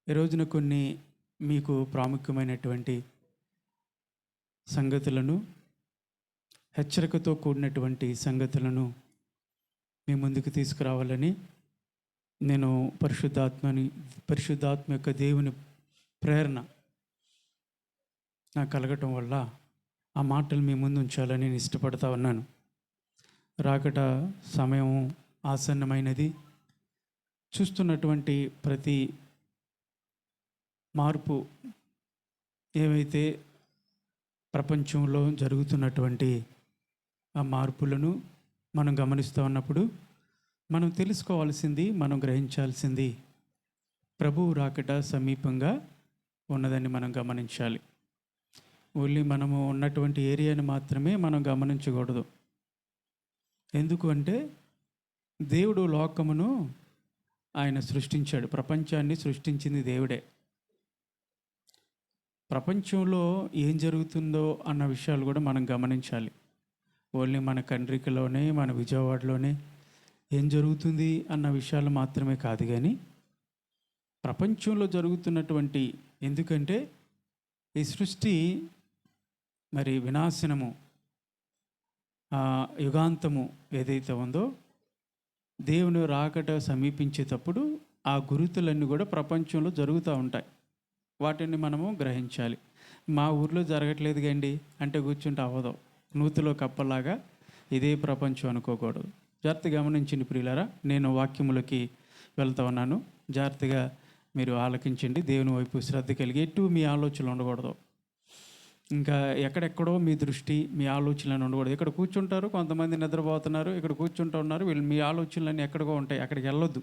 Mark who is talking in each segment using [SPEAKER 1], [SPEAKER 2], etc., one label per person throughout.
[SPEAKER 1] ఈ రోజున కొన్ని మీకు ప్రాముఖ్యమైనటువంటి సంగతులను, హెచ్చరికతో కూడినటువంటి సంగతులను మీ ముందుకు తీసుకురావాలని నేను పరిశుద్ధాత్మ యొక్క దేవుని ప్రేరణ నాకు కలగటం వల్ల ఆ మాటలు మీ ముందు ఉంచాలని నేను ఇష్టపడతా ఉన్నాను. రాకట సమయం ఆసన్నమైనది. చూస్తున్నటువంటి ప్రతి మార్పు ఏవైతే ప్రపంచంలో జరుగుతున్నటువంటి ఆ మార్పులను మనం గమనిస్తూ ఉన్నప్పుడు మనం తెలుసుకోవాల్సింది, మనం గ్రహించాల్సింది ప్రభువు రాకట సమీపంగా ఉన్నదని మనం గమనించాలి. ఓన్లీ మనము ఉన్నటువంటి ఏరియాని మాత్రమే మనం గమనించకూడదు. ఎందుకు అంటే దేవుడు లోకమును ఆయన సృష్టించాడు. ప్రపంచాన్ని సృష్టించింది దేవుడే. ప్రపంచంలో ఏం జరుగుతుందో అన్న విషయాలు కూడా మనం గమనించాలి. ఓన్లీ మన కంట్రీలోనే, మన విజయవాడలోనే ఏం జరుగుతుంది అన్న విషయాలు మాత్రమే కాదు, కానీ ప్రపంచంలో జరుగుతున్నటువంటి, ఎందుకంటే ఈ సృష్టి మరి వినాశనము, యుగాంతము ఏదైతే ఉందో, దేవుని రాకట సమీపించేటప్పుడు ఆ గురుతులన్నీ కూడా ప్రపంచంలో జరుగుతూ ఉంటాయి. వాటిని మనము గ్రహించాలి. మా ఊర్లో జరగట్లేదు కండి అంటే కూర్చుంటే అవ్వదు. నూతిలో కప్పలాగా ఇదే ప్రపంచం అనుకోకూడదు. జాగ్రత్తగా గమనించండి ప్రియులారా. నేను వాక్యములకి వెళ్తా ఉన్నాను. జాగ్రత్తగా మీరు ఆలకించండి. దేవుని వైపు శ్రద్ధ కలిగి ఎటు మీ ఆలోచనలు ఉండకూడదు. ఇంకా ఎక్కడెక్కడో మీ దృష్టి, మీ ఆలోచనలు ఉండకూడదు. ఇక్కడ కూర్చుంటారు, కొంతమంది నిద్రపోతున్నారు, ఇక్కడ కూర్చుంటూ ఉన్నారు. వీళ్ళు మీ ఆలోచనలన్నీ ఎక్కడికో ఉంటాయి. అక్కడికి వెళ్ళొద్దు.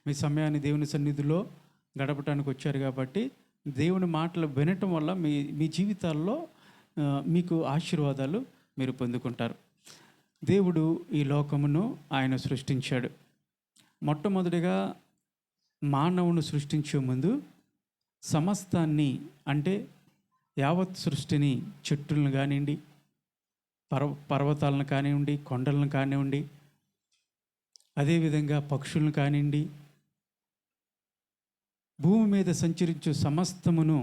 [SPEAKER 1] మీ సమయాన్ని దేవుని సన్నిధిలో గడపటానికి వచ్చారు కాబట్టి దేవుని మాటలు వినటం వల్ల మీ జీవితాల్లో మీకు ఆశీర్వాదాలు మీరు పొందుకుంటారు. దేవుడు ఈ లోకమును ఆయన సృష్టించాడు. మొట్టమొదటిగా మానవుని సృష్టించే ముందు సమస్తాన్ని, అంటే యావత్ సృష్టిని, చెట్టులను కానివ్వండి, పర్వతాలను కానివ్వండి, కొండలను కానివ్వండి, అదేవిధంగా పక్షులను కానివ్వండి, భూమి మీద సంచరించు సమస్తమును,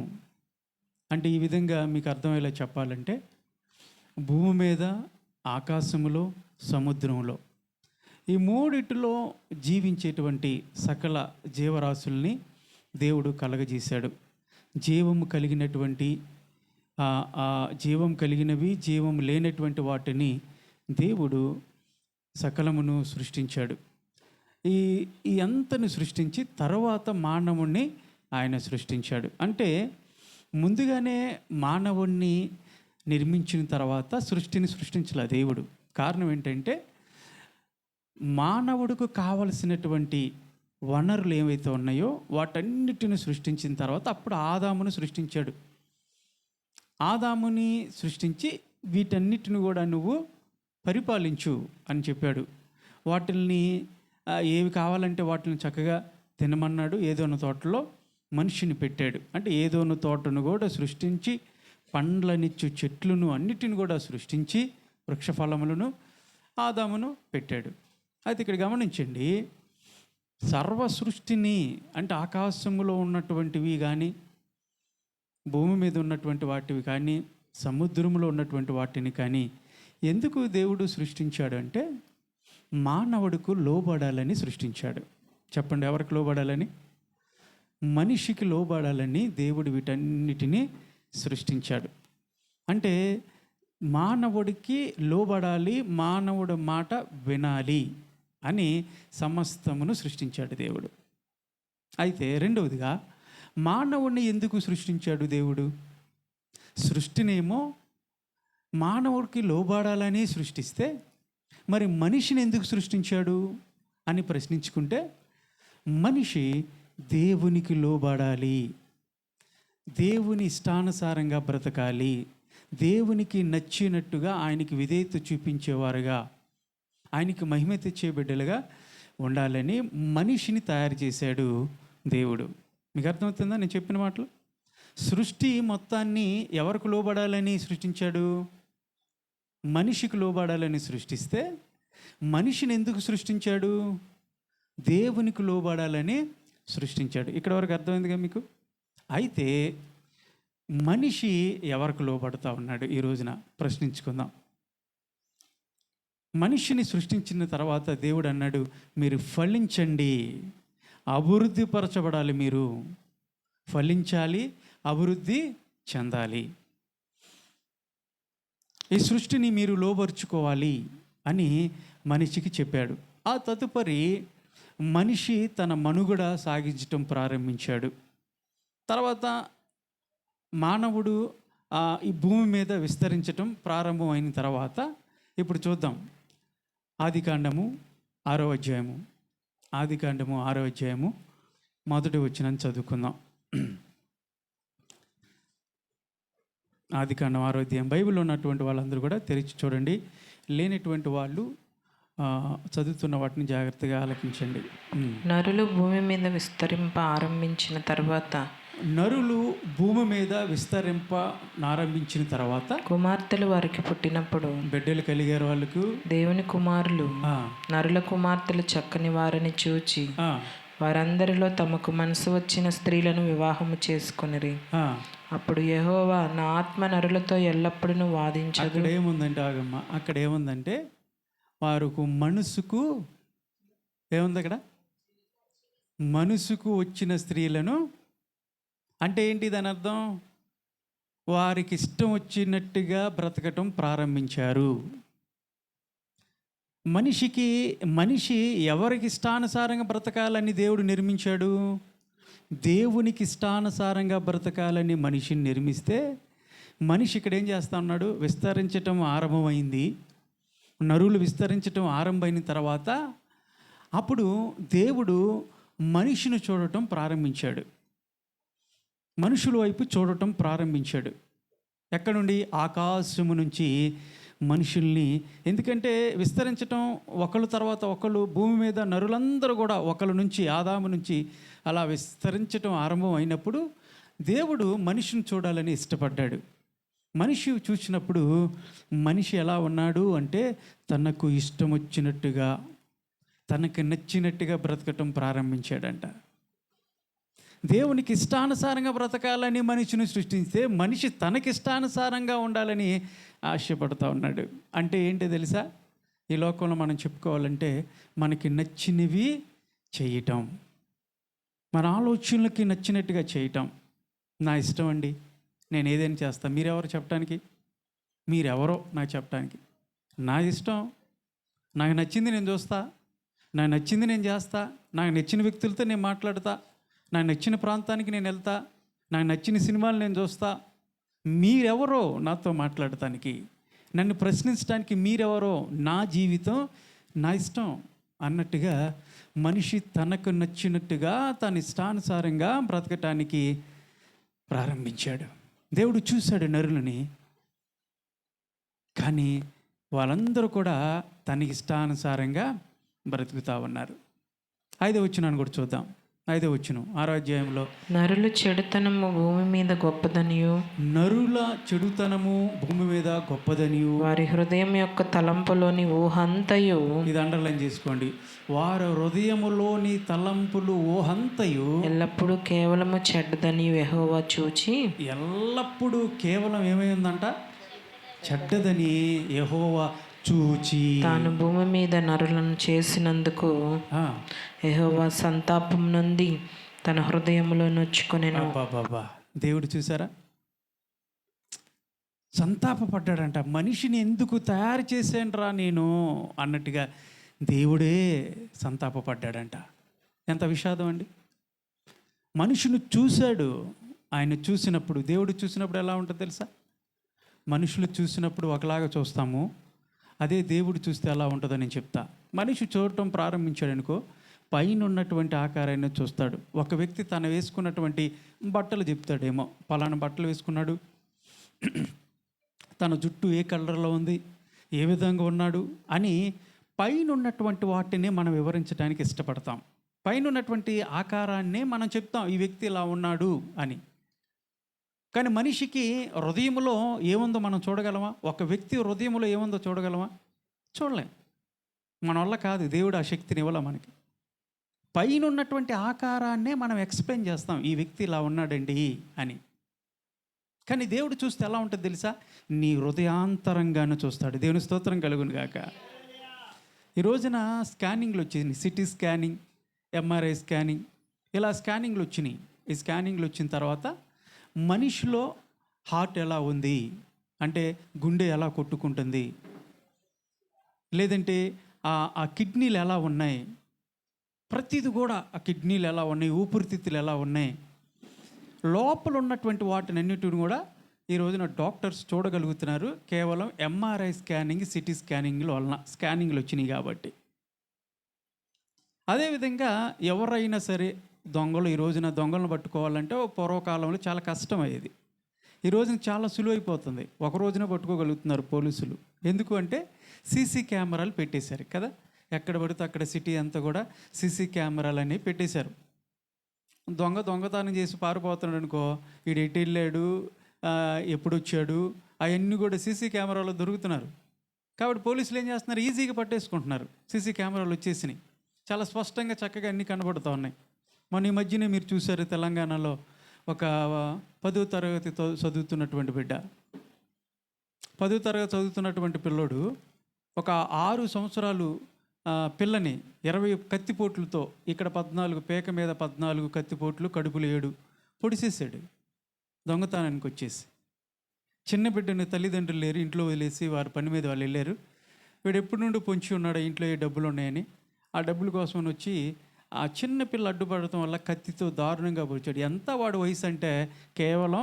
[SPEAKER 1] అంటే ఈ విధంగా మీకు అర్థమయ్యేలా చెప్పాలంటే భూమి మీద, ఆకాశములో, సముద్రంలో, ఈ మూడిటిలో జీవించేటువంటి సకల జీవరాశుల్ని దేవుడు కలగజేశాడు. జీవము కలిగినటువంటి జీవం కలిగినవి, జీవం లేనటువంటి వాటిని దేవుడు సకలమును సృష్టించాడు. ఈ అంతను సృష్టించి తర్వాత మానవుణ్ణి ఆయన సృష్టించాడు. అంటే ముందుగానే మానవుణ్ణి నిర్మించిన తర్వాత సృష్టిని సృష్టించలే దేవుడు. కారణం ఏంటంటే మానవుడికి కావలసినటువంటి వనరులు ఏవైతే ఉన్నాయో వాటన్నిటిని సృష్టించిన తర్వాత అప్పుడు ఆదామును సృష్టించాడు. ఆదాముని సృష్టించి వీటన్నిటిని కూడా నువ్వు పరిపాలించు అని చెప్పాడు. వాటిల్ని ఏవి కావాలంటే వాటిని చక్కగా తినమన్నాడు. ఏదోను తోటలో మనిషిని పెట్టాడు. అంటే ఏదోను తోటను కూడా సృష్టించి పండ్లనిచ్చు చెట్లను అన్నిటిని కూడా సృష్టించి వృక్షఫలములను ఆదామును పెట్టాడు. అయితే ఇక్కడ గమనించండి, సర్వ సృష్టిని, అంటే ఆకాశంలో ఉన్నటువంటివి కానీ, భూమి మీద ఉన్నటువంటి వాటివి కానీ, సముద్రంలో ఉన్నటువంటి వాటిని కానీ ఎందుకు దేవుడు సృష్టించాడు అంటే మానవుడికి లోబడాలని సృష్టించాడు. చెప్పండి, ఎవరికి లోబడాలని? మనిషికి లోబడాలని దేవుడు వీటన్నిటినీ సృష్టించాడు. అంటే మానవుడికి లోబడాలి, మానవుడి మాట వినాలి అని సమస్తమును సృష్టించాడు దేవుడు. అయితే రెండవదిగా మానవుడిని ఎందుకు సృష్టించాడు దేవుడు? సృష్టినేమో మానవుడికి లోబడాలని సృష్టిస్తే మరి మనిషిని ఎందుకు సృష్టించాడు అని ప్రశ్నించుకుంటే మనిషి దేవునికి లోబడాలి, దేవుని ఇష్టానుసారంగా బ్రతకాలి, దేవునికి నచ్చినట్టుగా ఆయనకి విధేయత చూపించేవారుగా, ఆయనకి మహిమ తెచ్చే బిడ్డలుగా ఉండాలని మనిషిని తయారు చేశాడు దేవుడు. మీకు అర్థమవుతుందా నేను చెప్పిన మాటలు? సృష్టి మొత్తాన్ని ఎవరికి లోబడాలని సృష్టించాడు? మనిషికి లోబడాలని సృష్టిస్తే మనిషిని ఎందుకు సృష్టించాడు? దేవునికి లోబడాలని సృష్టించాడు. ఇక్కడ వరకు అర్థమైందిగా మీకు? అయితే మనిషి ఎవరికి లోబడతా ఉన్నాడు ఈ రోజున ప్రశ్నించుకుందాం. మనిషిని సృష్టించిన తర్వాత దేవుడు అన్నాడు, మీరు ఫలించండి, అభివృద్ధి పరచబడాలి, మీరు ఫలించాలి, అభివృద్ధి చెందాలి, ఈ సృష్టిని మీరు లోబరుచుకోవాలి అని మనిషికి చెప్పాడు. ఆ తదుపరి మనిషి తన మనుగడ సాగించటం ప్రారంభించాడు. తర్వాత మానవుడు ఈ భూమి మీద విస్తరించటం ప్రారంభమైన తర్వాత ఇప్పుడు చూద్దాం. ఆదికాండము 6వ అధ్యాయము, ఆదికాండము 6వ అధ్యాయము మొదటి వచనం చదువుకుందాం. ఆదికాండం 6వ అధ్యాయం. బైబిల్లో ఉన్నటువంటి వాళ్ళందరూ కూడా తెరిచి చూడండి, లేనటువంటి వాళ్ళు చదువుతున్న వాటిని జాగ్రత్తగా ఆలకించండి.
[SPEAKER 2] నరులు భూమి మీద విస్తరింప ఆరంభించిన తర్వాత,
[SPEAKER 1] నరులు భూమి మీద విస్తరింపనారంభించిన తర్వాత
[SPEAKER 2] కుమార్తెలు వారికి పుట్టినప్పుడు,
[SPEAKER 1] బిడ్డలు కలిగారు వాళ్ళకు.
[SPEAKER 2] దేవుని కుమారులు నరుల కుమార్తెలు చక్కని వారిని చూచి వారందరిలో తమకు మనసు వచ్చిన స్త్రీలను వివాహము చేసుకొనిరి. అప్పుడు యెహోవా, నా ఆత్మ నరులతో ఎల్లప్పుడూ వాదించదు.
[SPEAKER 1] అక్కడ ఏముందంటే ఆగమ్మ, అక్కడ ఏముందంటే వారికి మనసుకు ఏముంది అక్కడ? మనసుకు వచ్చిన స్త్రీలను అంటే ఏంటి దాని అర్థం? వారికి ఇష్టం వచ్చినట్టుగా బ్రతకటం ప్రారంభించారు. మనిషి ఎవరికి ఇష్టానుసారంగా బ్రతకాలని దేవుడు నిర్మించాడు? దేవునికి ఇష్టానుసారంగా బ్రతకాలని మనిషిని నిర్మిస్తే మనిషి ఇక్కడ ఏం చేస్తా ఉన్నాడు? విస్తరించటం ఆరంభమైంది. నరులు విస్తరించటం ఆరంభమైన తర్వాత అప్పుడు దేవుడు మనిషిని చూడటం ప్రారంభించాడు, మనుషుల వైపు చూడటం ప్రారంభించాడు. ఎక్కడ నుండి? ఆకాశము నుంచి మనుషుల్ని. ఎందుకంటే విస్తరించటం ఒకళ్ళ తర్వాత ఒకళ్ళు, భూమి మీద నరులందరూ కూడా ఒకళ్ళ నుంచి, ఆదాము నుంచి అలా విస్తరించటం ఆరంభం అయినప్పుడు దేవుడు మనిషిని చూడాలని ఇష్టపడ్డాడు. మనిషి చూసినప్పుడు మనిషి ఎలా ఉన్నాడు అంటే తనకు ఇష్టం వచ్చినట్టుగా, తనకు నచ్చినట్టుగా బ్రతకటం ప్రారంభించాడంట. దేవునికి ఇష్టానుసారంగా బ్రతకాలని మనిషిని సృష్టిస్తే మనిషి తనకిష్టానుసారంగా ఉండాలని ఆశపడుతూ ఉన్నాడు. అంటే ఏంటి తెలుసా? ఈ లోకంలో మనం చెప్పుకోవాలంటే మనకి నచ్చినవి చేయటం, మన ఆలోచనలకి నచ్చినట్టుగా చేయటం. నా ఇష్టం అండి, నేను ఏదైనా చేస్తా, మీరెవరు చెప్పడానికి? మీరెవరో నాకు చెప్పడానికి? నా ఇష్టం, నాకు నచ్చింది నేను చూస్తా, నాకు నచ్చింది నేను చేస్తా, నాకు నచ్చిన వ్యక్తులతో నేను మాట్లాడతా, నాకు నచ్చిన ప్రాంతానికి నేను వెళ్తా, నాకు నచ్చిన సినిమాలు నేను చూస్తా. మీరెవరో నాతో మాట్లాడటానికి, నన్ను ప్రశ్నించడానికి? మీరెవరో? నా జీవితం నా ఇష్టం అన్నట్టుగా మనిషి తనకు నచ్చినట్టుగా తన ఇష్టానుసారంగా బ్రతకటానికి ప్రారంభించాడు. దేవుడు చూశాడు నరులని, కానీ వాళ్ళందరూ కూడా తన ఇష్టానుసారంగా బ్రతుకుతూ ఉన్నారు. 5వ వచనాన్ని కూడా చూద్దాం. 5వ వచనం 6వ అధ్యాయంలో, నరుల చెడుతనము భూమి మీద గొప్పదనియు, నరుల చెడుతనము భూమి మీద గొప్పదనియు, వారి హృదయం యొక్క తలంపులోని ఊహంతయు, ఇది అండర్లైన్ చేసుకోండి, వారి హృదయములోని తలంపులు ఊహంతయు ఎల్లప్పుడూ కేవలము చెడ్డదని యెహోవా చూచి, ఎల్లప్పుడూ కేవలం ఏమైందంట? చెడ్డదని యెహోవా చూచి, తాను భూమి మీద నరులను చేసినందుకు యెహోవా సంతాపం నుండి తన హృదయంలో నొచ్చుకొనెను. బాబా, దేవుడు చూసారా? సంతాపపడ్డాడంట. మనిషిని ఎందుకు తయారు చేశానురా నేను అన్నట్టుగా దేవుడే సంతాపపడ్డాడంట. ఎంత విషాదం అండి! మనుషుని చూశాడు. ఆయన చూసినప్పుడు, దేవుడు చూసినప్పుడు ఎలా ఉంటుందో తెలుసా? మనుషులు చూసినప్పుడు ఒకలాగా చూస్తాము, అదే దేవుడు చూస్తే ఎలా ఉంటుందో నేను చెప్తా. మనిషి చూడటం ప్రారంభించాడు అనుకో, పైన ఉన్నటువంటి ఆకారాన్ని చూస్తాడు. ఒక వ్యక్తి తను వేసుకున్నటువంటి బట్టలు చెప్తాడేమో, పలానా బట్టలు వేసుకున్నాడు, తన జుట్టు ఏ కలర్లో ఉంది, ఏ విధంగా ఉన్నాడు అని పైన ఉన్నటువంటి వాటిని మనం వివరించడానికి ఇష్టపడతాం. పైన ఉన్నటువంటి ఆకారాన్నే మనం చెప్తాం, ఈ వ్యక్తి ఇలా ఉన్నాడు అని. కానీ మనిషికి హృదయంలో ఏముందో మనం చూడగలమా? ఒక వ్యక్తి హృదయంలో ఏముందో చూడగలమా? చూడలేం. మన వల్ల కాదు. దేవుడు ఆ శక్తిని ఇవ్వాల మనకి. పైన ఉన్నటువంటి ఆకారాన్నే మనం ఎక్స్ప్లెయిన్ చేస్తాం, ఈ వ్యక్తి ఇలా ఉన్నాడండి అని. కానీ దేవుడు చూస్తే ఎలా ఉంటుంది తెలుసా? నీ హృదయాంతరంగాను చూస్తాడు. దేవుని స్తోత్రం కలుగును గాక. ఈ రోజున స్కానింగ్లు వచ్చింది, సిటీ స్కానింగ్, ఎంఆర్ఐ స్కానింగ్, ఇలా స్కానింగ్లు వచ్చినాయి. ఈ స్కానింగ్లు వచ్చిన తర్వాత మనిషిలో హార్ట్ ఎలా ఉంది అంటే గుండె ఎలా కొట్టుకుంటుంది, లేదంటే ఆ కిడ్నీలు ఎలా ఉన్నాయి, ప్రతిది కూడా ఆ కిడ్నీలు ఎలా ఉన్నాయి, ఊపిరితిత్తులు ఎలా ఉన్నాయి, లోపల ఉన్నటువంటి వాటిని అన్నిటిని కూడా ఈ రోజున డాక్టర్స్ చూడగలుగుతున్నారు కేవలం ఎంఆర్ఐ స్కానింగ్, సిటీ స్కానింగ్ల వలన. స్కానింగ్లు వచ్చినాయి కాబట్టి. అదేవిధంగా ఎవరైనా సరే దొంగలు, ఈ రోజున దొంగలను పట్టుకోవాలంటే పూర్వకాలంలో చాలా కష్టం అయ్యేది. ఈ రోజున చాలా సులువైపోతుంది, ఒక రోజున పట్టుకోగలుగుతున్నారు పోలీసులు. ఎందుకు అంటే సీసీ కెమెరాలు పెట్టేశారు కదా, ఎక్కడ పడితే అక్కడ సిటీ అంతా కూడా సీసీ కెమెరాలు అనేవి పెట్టేశారు. దొంగతనం చేసి పారిపోతున్నాడు అనుకో, వీడు ఎటు వెళ్ళాడు, ఎప్పుడు వచ్చాడు, అవన్నీ కూడా సీసీ కెమెరాలో దొరుకుతున్నారు. కాబట్టి పోలీసులు ఏం చేస్తున్నారు, ఈజీగా పట్టేసుకుంటున్నారు. సీసీ కెమెరాలు వచ్చేసినాయి, చాలా స్పష్టంగా చక్కగా అన్నీ కనబడుతూ ఉన్నాయి. మొన్న ఈ మధ్యనే మీరు చూశారు, తెలంగాణలో ఒక 10వ తరగతి చదువుతున్నటువంటి బిడ్డ, 10వ తరగతి చదువుతున్నటువంటి పిల్లోడు ఒక 6 సంవత్సరాలు పిల్లని 20 కత్తిపోట్లతో, ఇక్కడ 14 పేక మీద 14 కత్తిపోట్లు, కడుపులు 7 పొడిసేసాడు దొంగతనానికి వచ్చేసి. చిన్న బిడ్డని తల్లిదండ్రులు లేరు, ఇంట్లో వదిలేసి వారి పని మీద వాళ్ళు వెళ్ళారు. వీడు ఎప్పటి నుండి పొంచి ఉన్నాడు, ఇంట్లో ఏ డబ్బులు ఉన్నాయని. ఆ డబ్బుల కోసం వచ్చి ఆ చిన్న పిల్ల అడ్డుపడటం వల్ల కత్తితో దారుణంగా పొడిచాడు. ఎంత వాడు వయసు అంటే కేవలం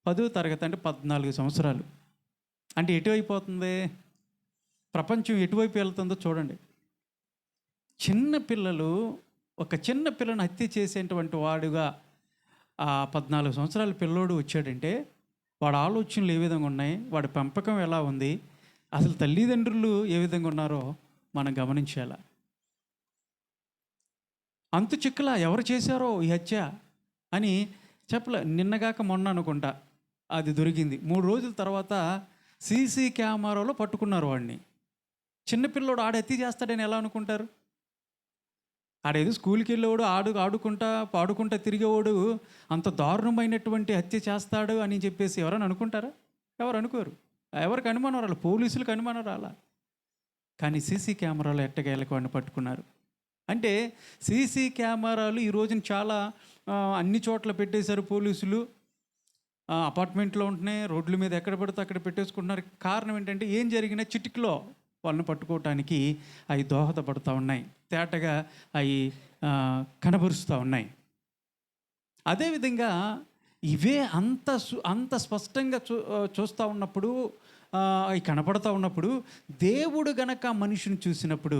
[SPEAKER 1] 10వ తరగతి, అంటే 14 సంవత్సరాలు. అంటే ఎటువైపోతుంది ప్రపంచం, ఎటువైపు వెళ్తుందో చూడండి. చిన్న పిల్లలు, ఒక చిన్న పిల్లను హత్య చేసేటువంటి వాడుగా ఆ 14 సంవత్సరాల పిల్లోడు వచ్చాడంటే వాడి ఆలోచనలు ఏ విధంగా ఉన్నాయి, వాడి పెంపకం ఎలా ఉంది, అసలు తల్లిదండ్రులు ఏ విధంగా ఉన్నారో మనం గమనించాల. అంతు చిక్కలా ఎవరు చేశారో ఈ హత్య అని చెప్పలే. నిన్నగాక మొన్న అనుకుంటా అది దొరికింది. 3 రోజుల తర్వాత సీసీ కెమెరాలో పట్టుకున్నారు వాడిని. చిన్నపిల్లోడు ఆడు హత్య చేస్తాడని ఎలా అనుకుంటారు? ఆడేదో స్కూల్కి వెళ్ళేవాడు, పాడుకుంటా తిరిగేవాడు అంత దారుణమైనటువంటి హత్య చేస్తాడు అని చెప్పేసి ఎవరైనా అనుకుంటారా? ఎవరు అనుకోరు. ఎవరికి అనుమానం రాలి, పోలీసులకు అనుమానం రాలా. కానీ సీసీ కెమెరాలో ఎట్టకేలకు వాడిని పట్టుకున్నారు. అంటే సీసీ కెమెరాలు ఈ రోజున చాలా అన్ని చోట్ల పెట్టేశారు పోలీసులు. అపార్ట్మెంట్లో ఉంటున్నాయి, రోడ్ల మీద ఎక్కడ పడితే అక్కడ పెట్టేసుకుంటున్నారు. కారణం ఏంటంటే ఏం జరిగినా చిటికలో వాళ్ళని పట్టుకోవటానికి అవి దోహదపడుతూ ఉన్నాయి, తేటగా అవి కనబరుస్తూ ఉన్నాయి. అదేవిధంగా ఇవే అంత స్పష్టంగా చూస్తూ ఉన్నప్పుడు, అవి కనపడుతూ ఉన్నప్పుడు, దేవుడు గనక మనిషిని చూసినప్పుడు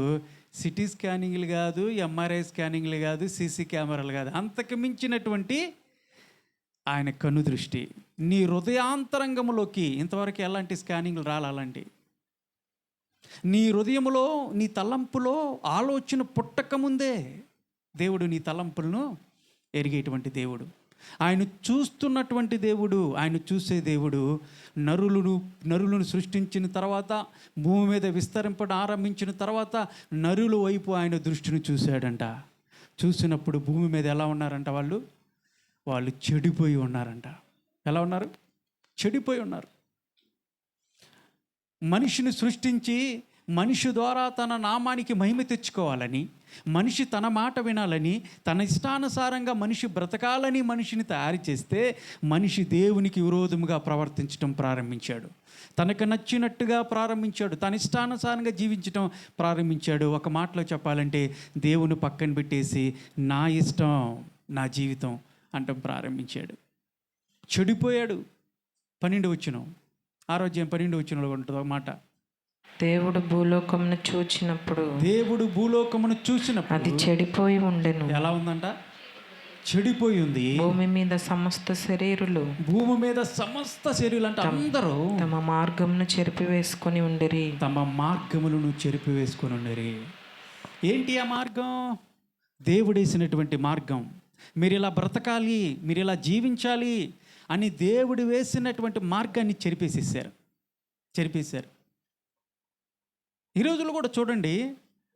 [SPEAKER 1] సిటీ స్కానింగ్లు కాదు, ఎంఆర్ఐ స్కానింగ్లు కాదు, సీసీ కెమెరాలు కాదు, అంతకు మించినటువంటి ఆయన కన్ను దృష్టి నీ హృదయాంతరంగంలోకి ఇంతవరకు ఎలాంటి స్కానింగ్లు రాలాలండి. నీ హృదయంలో, నీ తలంపులో ఆలోచన పుట్టకముందే దేవుడు నీ తలంపులను ఎరిగేటువంటి దేవుడు. ఆయన చూస్తున్నటువంటి దేవుడు, ఆయన చూసే దేవుడు. నరులను సృష్టించిన తర్వాత, భూమి మీద విస్తరింపడం ఆరంభించిన తర్వాత నరుల వైపు ఆయన దృష్టిని చూశాడంట. చూసినప్పుడు భూమి మీద ఎలా ఉన్నారంట? వాళ్ళు చెడిపోయి ఉన్నారంట. ఎలా ఉన్నారు? చెడిపోయి ఉన్నారు. మనిషిని సృష్టించి మనిషి ద్వారా తన నామానికి మహిమ తెచ్చుకోవాలని, మనిషి తన మాట వినాలని, తన ఇష్టానుసారంగా మనిషి బ్రతకాలని మనిషిని తయారు చేస్తే మనిషి దేవునికి విరోధముగా ప్రవర్తించడం ప్రారంభించాడు. తనకు నచ్చినట్టుగా ప్రారంభించాడు, తన ఇష్టానుసారంగా జీవించడం ప్రారంభించాడు. ఒక మాటలో చెప్పాలంటే దేవుని పక్కన పెట్టేసి నా ఇష్టం, నా జీవితం అంటం ప్రారంభించాడు. చెడిపోయాడు. 12వ వచనం, ఆరోగ్యం 12వ వచనంలో ఉంటుంది ఒక మాట.
[SPEAKER 2] దేవుడు భూలోకమును చూచినప్పుడు అది చెడిపోయి ఉండెను.
[SPEAKER 1] ఎలా ఉందంట? చెడిపోయి ఉంది.
[SPEAKER 2] భూమి మీద సమస్త శరీరులు అంటే అందరూ తమ మార్గమును చెరిపివేసుకొని ఉండిరి.
[SPEAKER 1] ఏంటి ఆ మార్గం? దేవుడేసినటువంటి మార్గం. మీరు ఇలా బ్రతకాలి, మీరు ఇలా జీవించాలి అని దేవుడు వేసినటువంటి మార్గాన్ని చెరిపేశారు. ఈ రోజుల్లో కూడా చూడండి,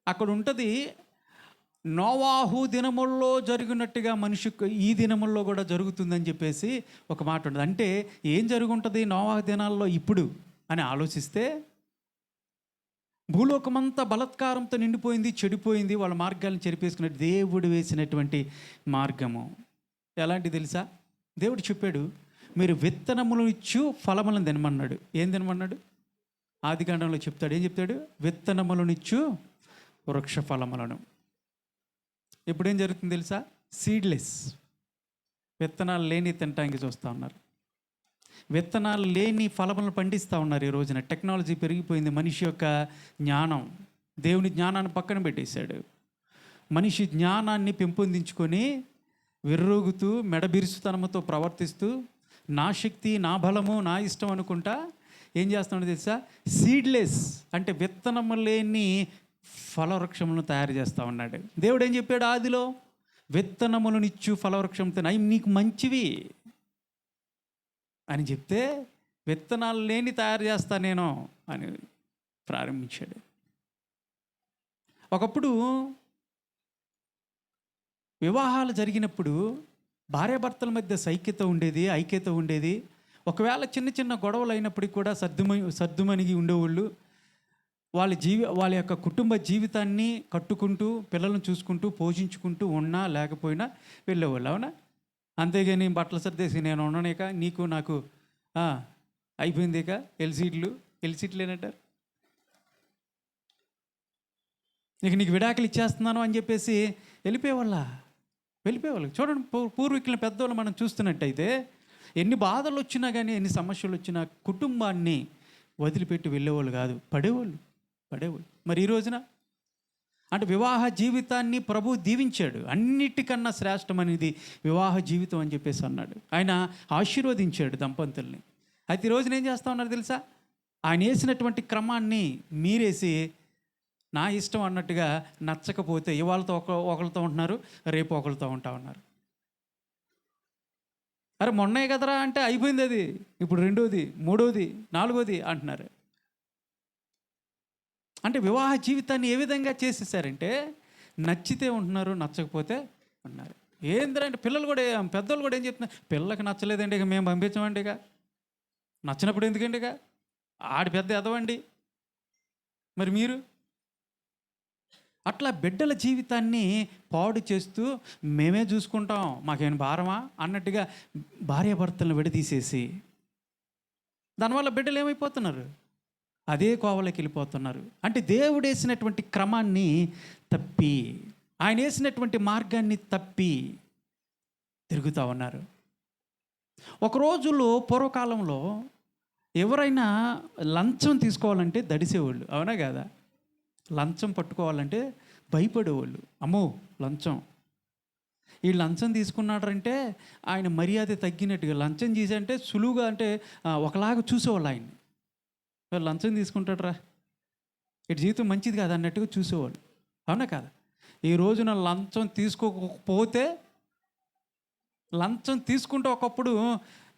[SPEAKER 1] అక్కడ ఉంటుంది నోవాహు దినముల్లో జరిగినట్టుగా మనిషికి ఈ దినముల్లో కూడా జరుగుతుందని చెప్పేసి ఒక మాట ఉంటుంది. అంటే ఏం జరుగుంటుంది నోవాహు దినాల్లో ఇప్పుడు అని ఆలోచిస్తే, భూలోకమంతా బలత్కారంతో నిండిపోయింది, చెడిపోయింది, వాళ్ళ మార్గాలను చెరిపేసుకున్నట్టు దేవుడు వేసినటువంటి మార్గము ఎలాంటి తెలుసా? దేవుడు చెప్పాడు, మీరు విత్తనములు ఇచ్చు ఫలములను తినమన్నాడు. ఏం తినమన్నాడు? ఆదికాండంలో చెప్తాడు. ఏం చెప్తాడు? విత్తనములనిచ్చు వృక్ష ఫలములను. ఇప్పుడు ఏం జరుగుతుంది తెలుసా? సీడ్లెస్, విత్తనాలు లేని తినటానికి చూస్తూ ఉన్నారు. విత్తనాలు లేని ఫలములను పండిస్తూ ఉన్నారు. ఈ రోజున టెక్నాలజీ పెరిగిపోయింది. మనిషి యొక్క జ్ఞానం, దేవుని జ్ఞానాన్ని పక్కన పెట్టేశాడు. మనిషి జ్ఞానాన్ని పెంపొందించుకొని విర్రోగుతూ మెడబిరుసుతనముతో ప్రవర్తిస్తూ నా శక్తి, నా బలము, నా ఇష్టం అనుకుంటా ఏం చేస్తున్నాడో తెలుసా? సీడ్లెస్ అంటే విత్తనము లేని ఫలవృక్షములను తయారు చేస్తూ ఉన్నాడు. దేవుడు ఏం చెప్పాడు ఆదిలో? విత్తనములనిచ్చు ఫలవృక్షంతో అవి నీకు మంచివి అని చెప్తే, విత్తనాలు లేని తయారు చేస్తా నేను అని ప్రారంభించాడు. ఒకప్పుడు వివాహాలు జరిగినప్పుడు భార్యాభర్తల మధ్య సైక్యత ఉండేది, ఐక్యత ఉండేది. ఒకవేళ చిన్న చిన్న గొడవలు అయినప్పటికీ కూడా సర్దుమణిగి ఉండేవాళ్ళు. వాళ్ళ యొక్క కుటుంబ జీవితాన్ని కట్టుకుంటూ, పిల్లలను చూసుకుంటూ, పోషించుకుంటూ ఉన్నా లేకపోయినా వెళ్ళేవాళ్ళు. అవునా? అంతేగాని బట్టలు సర్దేసి నేను ఉండనేక నీకు నాకు అయిపోయిందేక ఎల్సీట్లు ఏనంటారు, నీకు విడాకులు ఇచ్చేస్తున్నాను అని చెప్పేసి వెళ్ళిపోయేవాళ్ళు. చూడండి, పూర్వీకుల పెద్దవాళ్ళు మనం చూస్తున్నట్టయితే ఎన్ని బాధలు వచ్చినా కానీ, ఎన్ని సమస్యలు వచ్చినా కుటుంబాన్ని వదిలిపెట్టి వెళ్ళేవాళ్ళు కాదు, పడేవాళ్ళు. మరి ఈ రోజున అంటే వివాహ జీవితాన్ని ప్రభు దీవించాడు. అన్నిటికన్నా శ్రేష్టమనేది వివాహ జీవితం అని చెప్పేసి అన్నాడు. ఆయన ఆశీర్వదించాడు దంపతుల్ని. అయితే ఈ రోజున ఏం చేస్తూ ఉన్నారు తెలుసా? ఆయన వేసినటువంటి క్రమాన్ని మీరేసి నా ఇష్టం అన్నట్టుగా నచ్చకపోతే ఇవాళతో ఒకరితో ఉంటున్నారు, రేపు ఒకరితో ఉంటా ఉన్నారు. అరే మొన్నే కదరా అంటే అయిపోయింది అది, ఇప్పుడు రెండోది, మూడోది, నాలుగోది అంటున్నారు. అంటే వివాహ జీవితాన్ని ఏ విధంగా చేసేసారంటే నచ్చితే ఉంటున్నారు, నచ్చకపోతే ఉన్నారు. ఏంటంటే పిల్లలు కూడా, పెద్దలు కూడా ఏం చెప్తున్నారు, పిల్లలకు నచ్చలేదండి ఇక మేము పంపించమండి, ఇక నచ్చినప్పుడు ఎందుకండి, ఇక ఆడి పెద్ద ఎదవండి, మరి మీరు అట్లా బిడ్డల జీవితాన్ని పాడు చేస్తూ మేమే చూసుకుంటాం, మాకేమైనా భారమా అన్నట్టుగా భార్యాభర్తలను విడదీసేసి దానివల్ల బిడ్డలు ఏమైపోతున్నారు? అదే కోవలోకి వెళ్ళిపోతున్నారు. అంటే దేవుడు వేసినటువంటి క్రమాన్ని తప్పి, ఆయన వేసినటువంటి మార్గాన్ని తప్పి తిరుగుతూ ఉన్నారు. ఒక రోజుల్లో పూర్వకాలంలో ఎవరైనా లంచం తీసుకోవాలంటే దడిసేవాళ్ళు. అవునా కదా? లంచం పట్టుకోవాలంటే భయపడేవాళ్ళు. అమ్మో లంచం, ఈ లంచం తీసుకున్నాడంటే ఆయన మర్యాద తగ్గినట్టుగా, లంచం చేసంటే సులువుగా అంటే ఒకలాగా చూసేవాళ్ళు ఆయన్ని. లంచం తీసుకుంటాడరా, ఇటు జీవితం మంచిది కాదు అన్నట్టుగా చూసేవాళ్ళు. అవునా కదా? ఈ రోజున లంచం తీసుకోకపోతే, లంచం తీసుకుంటే ఒకప్పుడు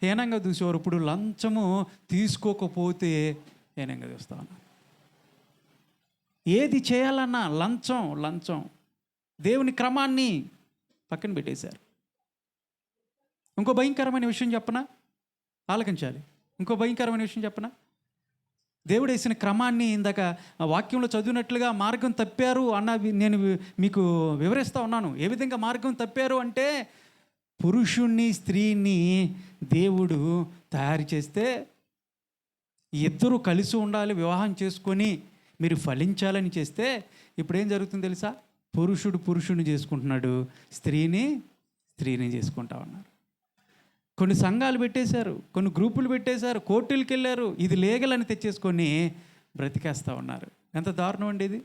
[SPEAKER 1] హీనంగా చూసేవారు, ఇప్పుడు లంచము తీసుకోకపోతే హీనంగా చూస్తా ఉన్నారు. ఏది చేయాలన్నా లంచం. దేవుని క్రమాన్ని పక్కన పెట్టేశారు. ఇంకో భయంకరమైన విషయం చెప్పనా? ఆలకించాలి. ఇంకో భయంకరమైన విషయం చెప్పనా? దేవుడు వేసిన క్రమాన్ని ఇందాక వాక్యంలో చదివినట్లుగా మార్గం తప్పారు అన్న నేను మీకు వివరిస్తూ ఉన్నాను. ఏ విధంగా మార్గం తప్పారు అంటే, పురుషుణ్ణి స్త్రీని దేవుడు తయారు చేస్తే ఇద్దరు కలిసి ఉండాలి, వివాహం చేసుకొని మీరు ఫలించాలని చేస్తే ఇప్పుడు ఏం జరుగుతుంది తెలుసా? పురుషుడిని చేసుకుంటున్నాడు, స్త్రీని చేసుకుంటా ఉన్నారు. కొన్ని సంఘాలు పెట్టేశారు, కొన్ని గ్రూపులు పెట్టేశారు, కోర్టులకు వెళ్ళారు, ఇది లీగల్ అని తెచ్చేసుకొని బ్రతికేస్తూ ఉన్నారు. ఎంత దారుణం అండి ఇది!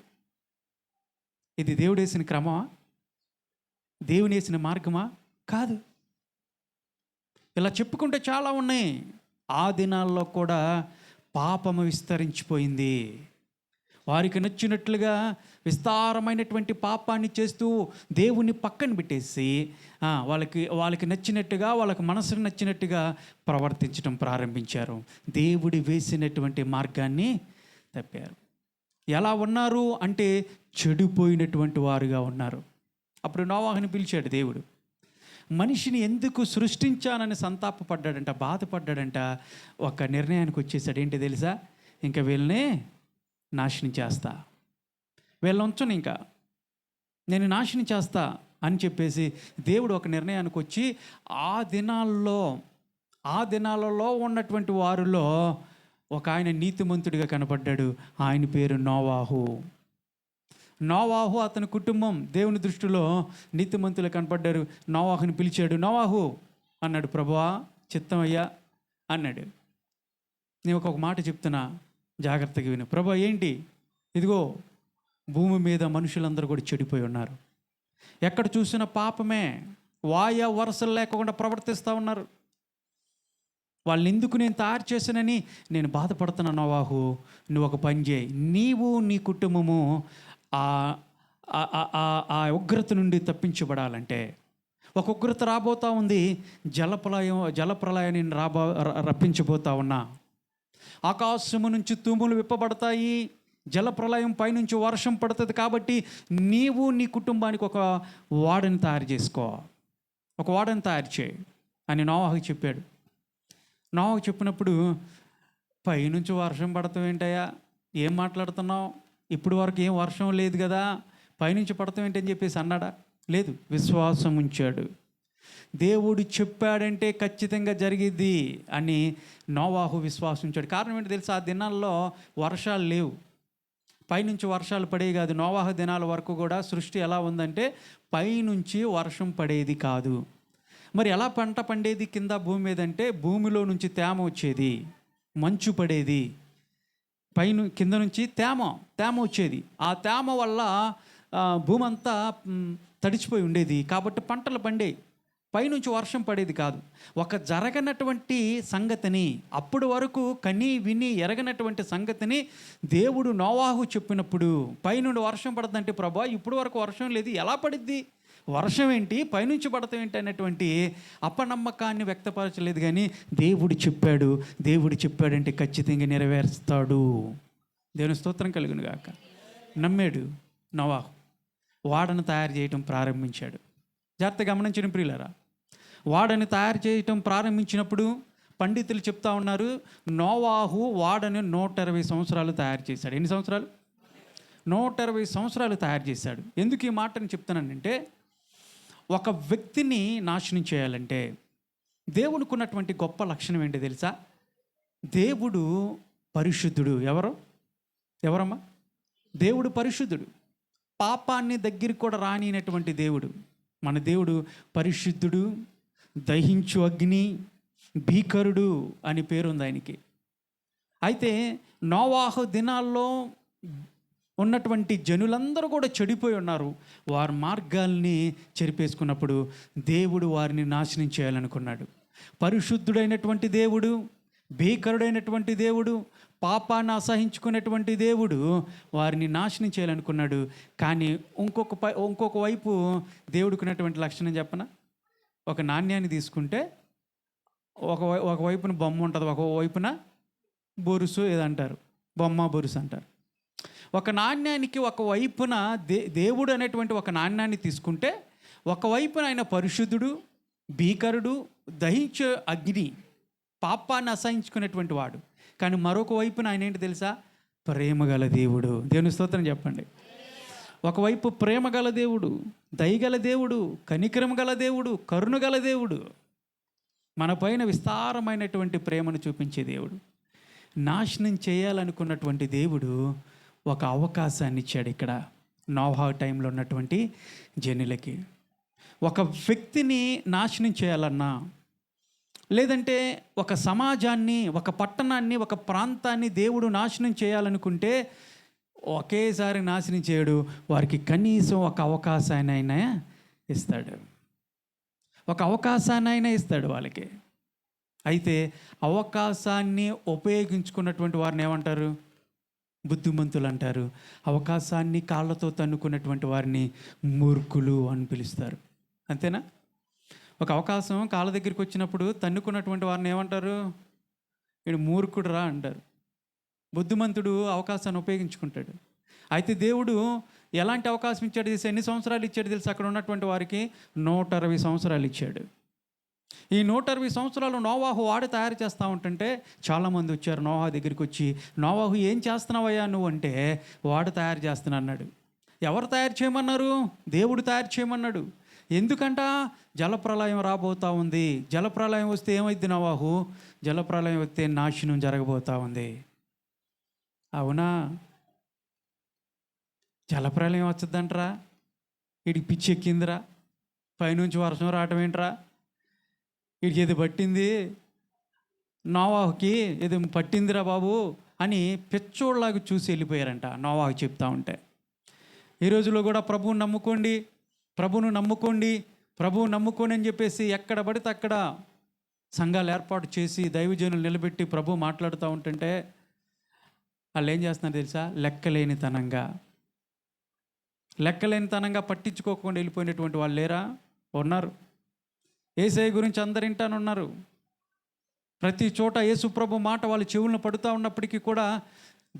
[SPEAKER 1] ఇది దేవుడు వేసిన క్రమమా? దేవుని వేసిన మార్గమా? కాదు. ఇలా చెప్పుకుంటే చాలా ఉన్నాయి. ఆ దినాల్లో కూడా పాపము విస్తరించిపోయింది. వారికి నచ్చినట్లుగా విస్తారమైనటువంటి పాపాన్ని చేస్తూ దేవుని పక్కన పెట్టేసి వాళ్ళకి నచ్చినట్టుగా, వాళ్ళకి మనసుకు నచ్చినట్టుగా ప్రవర్తించడం ప్రారంభించారు. దేవుడి వేసినటువంటి మార్గాన్ని తప్పారు. ఎలా ఉన్నారు అంటే చెడిపోయినటువంటి వారుగా ఉన్నారు. అప్పుడు నోవాహుని పిలిచాడు దేవుడు. మనిషిని ఎందుకు సృష్టించానని సంతాపపడ్డాడంట, బాధపడ్డాడంట. ఒక నిర్ణయానికి వచ్చేసాడు. ఏంటి తెలుసా? ఇంకా వీళ్ళనే నాశనం చేస్తా, వీళ్ళని ఉంచను, ఇంకా నేను నాశనం చేస్తా అని చెప్పేసి దేవుడు ఒక నిర్ణయానికి వచ్చి ఆ దినాలలో ఉన్నటువంటి వారిలో ఒక ఆయన నీతిమంతుడిగా కనపడ్డాడు. ఆయన పేరు నోవాహు. అతని కుటుంబం దేవుని దృష్టిలో నీతిమంతులు కనపడ్డారు. నోవాహుని పిలిచాడు. నోవాహు అన్నాడు. ప్రభువా, చిత్తమయ్యా అన్నాడు. నేను ఒక మాట చెప్తున్నా, జాగ్రత్తగా విను. ప్రభువా ఏంటి? ఇదిగో భూమి మీద మనుషులందరూ కూడా చెడిపోయి ఉన్నారు. ఎక్కడ చూసినా పాపమే, వరసలు లేకుండా ప్రవర్తిస్తూ ఉన్నారు. వాళ్ళని ఎందుకు నేను తయారు చేశానని నేను బాధపడుతున్నా. నోవాహు, నువ్వు ఒక పని చేయి. నీవు నీ కుటుంబము ఆ ఉగ్రత నుండి తప్పించబడాలంటే, ఒక ఉగ్రత రాబోతూ ఉంది. జలప్రలయాన్ని రప్పించబోతా ఉన్నా. ఆకాశము నుంచి తూములు విప్పబడతాయి, జలప్రలయం పైనుంచి వర్షం పడుతుంది. కాబట్టి నీవు నీ కుటుంబానికి ఒక ఓడని తయారు చేసుకో, ఒక ఓడని తయారు చేయి అని నోవాహుకి చెప్పాడు. నోవాహు చెప్పినప్పుడు, పైనుంచి వర్షం పడతాం ఏంటయ్యా, ఏం మాట్లాడుతున్నావు? ఇప్పుడు వరకు ఏం వర్షం లేదు కదా, పైనుంచి పడతాం ఏంటని చెప్పేసి అన్నాడా? లేదు, విశ్వాసం ఉంచాడు. దేవుడు చెప్పాడంటే ఖచ్చితంగా జరిగిద్ది అని నోవాహు విశ్వాసం ఉంచాడు. కారణం ఏంటి తెలుసా? ఆ దినాల్లో వర్షాలు లేవు, పైనుంచి వర్షాలు పడేవి కాదు. నోవాహు దినాల వరకు కూడా సృష్టి ఎలా ఉందంటే పైనుంచి వర్షం పడేది కాదు. మరి ఎలా పంట పండేది కింద భూమి మీద అంటే, భూమిలో నుంచి తేమ వచ్చేది, మంచు పడేది, కింద నుంచి తేమ వచ్చేది. ఆ తేమ వల్ల భూమి అంతా తడిచిపోయి ఉండేది. కాబట్టి పంటలు పండేవి, పైనుంచి వర్షం పడేది కాదు. ఒక జరగనటువంటి సంగతిని, అప్పటి వరకు కని విని ఎరగనటువంటి సంగతిని దేవుడు నోవాహు చెప్పినప్పుడు, పైనుండి వర్షం పడుతుందంటే, ప్రభా ఇప్పుడు వరకు వర్షం లేదు, ఎలా పడిద్ది, వర్షం ఏంటి, పైనుంచి పడతాం ఏంటి అనేటువంటి అపనమ్మకాన్ని వ్యక్తపరచలేదు. కానీ దేవుడు చెప్పాడంటే ఖచ్చితంగా నెరవేరుస్తాడు. దేవుని స్తోత్రం కలుగును గాక. నమ్మాడు నోవాహు. వాడను తయారు చేయటం ప్రారంభించాడు. జాగ్రత్తగా గమనించిన ప్రియులారా, వాడని తయారు చేయటం ప్రారంభించినప్పుడు పండితులు చెప్తా ఉన్నారు, నోవాహు వాడని 120 సంవత్సరాలు తయారు చేశాడు. ఎన్ని సంవత్సరాలు? 120 సంవత్సరాలు తయారు చేశాడు. ఎందుకు ఈ మాటని చెప్తానంటే, ఒక వ్యక్తిని నాశనం చేయాలంటే దేవునికి ఉన్నటువంటి గొప్ప లక్షణం ఏంటి తెలుసా? దేవుడు పరిశుద్ధుడు. ఎవరమ్మా? దేవుడు పరిశుద్ధుడు. పాపాన్ని దగ్గరికి కూడా రానినటువంటి దేవుడు. మన దేవుడు పరిశుద్ధుడు, దహించు అగ్ని, భీకరుడు అని పేరుంది ఆయనకి. అయితే నోవాహు దినాల్లో ఉన్నటువంటి జనులందరూ కూడా చెడిపోయి ఉన్నారు. వారి మార్గాల్ని చెరిపేసుకున్నప్పుడు దేవుడు వారిని నాశనం చేయాలనుకున్నాడు. పరిశుద్ధుడైనటువంటి దేవుడు, భీకరుడైనటువంటి దేవుడు, పాపాన్ని అసహించుకునేటువంటి దేవుడు వారిని నాశనం చేయాలనుకున్నాడు. కానీ ఇంకొక వైపు దేవుడికున్నటువంటి లక్షణం చెప్పనా? ఒక నాణ్యాన్ని తీసుకుంటే ఒక వైపున బొమ్మ ఉంటుంది, ఒక వైపున బొరుసు ఏదంటారు, బొమ్మ బొరుసు అంటారు. ఒక నాణ్యానికి ఒక వైపున దేవుడు అనేటువంటి ఒక నాణ్యాన్ని తీసుకుంటే, ఒకవైపున ఆయన పరిశుద్ధుడు, భీకరుడు, దహించే అగ్ని, పాపాన్ని అసహించుకునేటువంటి వాడు. కానీ మరొక వైపున ఆయన ఏంటి తెలుసా? ప్రేమగల దేవుడు. దేవుని స్తోత్రం చెప్పండి. ఒకవైపు ప్రేమగల దేవుడు, దయగల దేవుడు, కనికరం గల దేవుడు, కరుణగల దేవుడు, మన పైన విస్తారమైనటువంటి ప్రేమను చూపించే దేవుడు. నాశనం చేయాలనుకున్నటువంటి దేవుడు ఒక అవకాశాన్ని ఇచ్చాడు ఇక్కడ నోవాహు టైంలో ఉన్నటువంటి జనులకి. ఒక వ్యక్తిని నాశనం చేయాలన్నా, లేదంటే ఒక సమాజాన్ని, ఒక పట్టణాన్ని, ఒక ప్రాంతాన్ని దేవుడు నాశనం చేయాలనుకుంటే ఒకేసారి నాశనం చేయడు. వారికి కనీసం ఒక అవకాశాన్నైనా ఇస్తాడు, ఒక అవకాశాన్నైనా ఇస్తాడు వాళ్ళకి. అయితే అవకాశాన్ని ఉపయోగించుకున్నటువంటి వారిని ఏమంటారు? బుద్ధిమంతులు అంటారు. అవకాశాన్ని కాళ్ళతో తన్నుకున్నటువంటి వారిని మూర్ఖులు అని పిలుస్తారు. అంతేనా? ఒక అవకాశం కాళ్ళ దగ్గరికి వచ్చినప్పుడు తన్నుకున్నటువంటి వారిని ఏమంటారు? వీడు మూర్ఖుడు రా అంటారు. బుద్ధిమంతుడు అవకాశాన్ని ఉపయోగించుకుంటాడు. అయితే దేవుడు ఎలాంటి అవకాశం ఇచ్చాడు తెలుసా? ఎన్ని సంవత్సరాలు ఇచ్చాడు తెలుసా? అక్కడ ఉన్నటువంటి వారికి 160 సంవత్సరాలు ఇచ్చాడు. ఈ 160 సంవత్సరాలు నోవాహు వాడు తయారు చేస్తూ ఉంటుంటే చాలామంది వచ్చారు నోవాహు దగ్గరికి వచ్చి, నోవాహు ఏం చేస్తున్నావయ్యా నువ్వు అంటే, వాడు తయారు చేస్తున్నా అన్నాడు. ఎవరు తయారు చేయమన్నారు? దేవుడు తయారు చేయమన్నాడు. ఎందుకంట? జలప్రలయం రాబోతూ ఉంది. జలప్రలయం వస్తే ఏమైంది నోవాహు? జలప్రలయం వస్తే నాశనం జరగబోతూ ఉంది. అవునా? జలప్రలయం వచ్చద్దంటరా? వీడికి పిచ్చి ఎక్కిందిరా, పైనుంచి వర్షం రావటం ఏంట్రా, వీడికి ఏది పట్టింది, నోవాహుకి ఏది పట్టిందిరా బాబు అని పిచ్చోళ్ళలాగా చూసి వెళ్ళిపోయారంట నోవాహు చెప్తా ఉంటే. ఈ రోజులో కూడా ప్రభువుని నమ్ముకోండి, ప్రభువును నమ్ముకోండి, ప్రభువు నమ్ముకోండి అని చెప్పేసి ఎక్కడ పడితే అక్కడ సంఘాలు ఏర్పాటు చేసి దైవజనులు నిలబెట్టి ప్రభు మాట్లాడుతూ ఉంటుంటే వాళ్ళు ఏం చేస్తున్నారు తెలుసా? లెక్కలేనితనంగా పట్టించుకోకుండా వెళ్ళిపోయినటువంటి వాళ్ళు లేరా? ఉన్నారు. యేసయ్య గురించి అందరు వింటానున్నారు. ప్రతి చోట యేసు ప్రభు మాట వాళ్ళ చెవులను పడుతూ ఉన్నప్పటికీ కూడా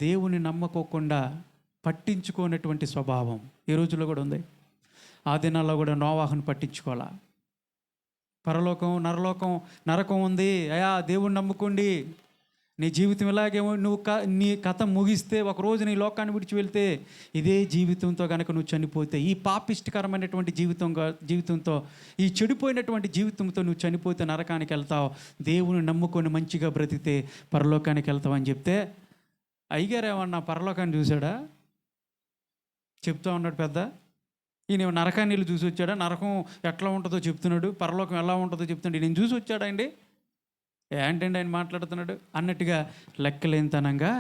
[SPEAKER 1] దేవుని నమ్మకోకుండా పట్టించుకోనటువంటి స్వభావం ఈ రోజుల్లో కూడా ఉంది. ఆ దినాల్లో కూడా నోవాహును పట్టించుకోవాలా. పరలోకం, నరకం ఉంది, అయా దేవుణ్ణి నమ్ముకోండి, నీ జీవితం ఇలాగే నీ కథ ముగిస్తే, ఒకరోజు నీ లోకాన్ని విడిచి వెళ్తే, ఇదే జీవితంతో కనుక నువ్వు చనిపోతే, ఈ పాపిష్టకరమైనటువంటి జీవితంతో, ఈ చెడిపోయినటువంటి జీవితంతో నువ్వు చనిపోతే నరకానికి వెళ్తావు, దేవుని నమ్ముకొని మంచిగా బ్రతికితే పరలోకానికి వెళ్తావు అని చెప్తే, అయ్యగారు ఏమన్నా పరలోకాన్ని చూశాడా? చెప్తా ఉన్నాడు పెద్ద. ఈయన నరకాన్ని వెళ్ళి చూసి వచ్చాడా? నరకం ఎట్లా ఉంటుందో చెప్తున్నాడు, పరలోకం ఎలా ఉంటుందో చెప్తున్నాడు. నేను చూసి వచ్చాడా అండి? ఏంటండి ఆయన మాట్లాడుతున్నాడు అన్నట్టుగా లెక్కలేనితనంగా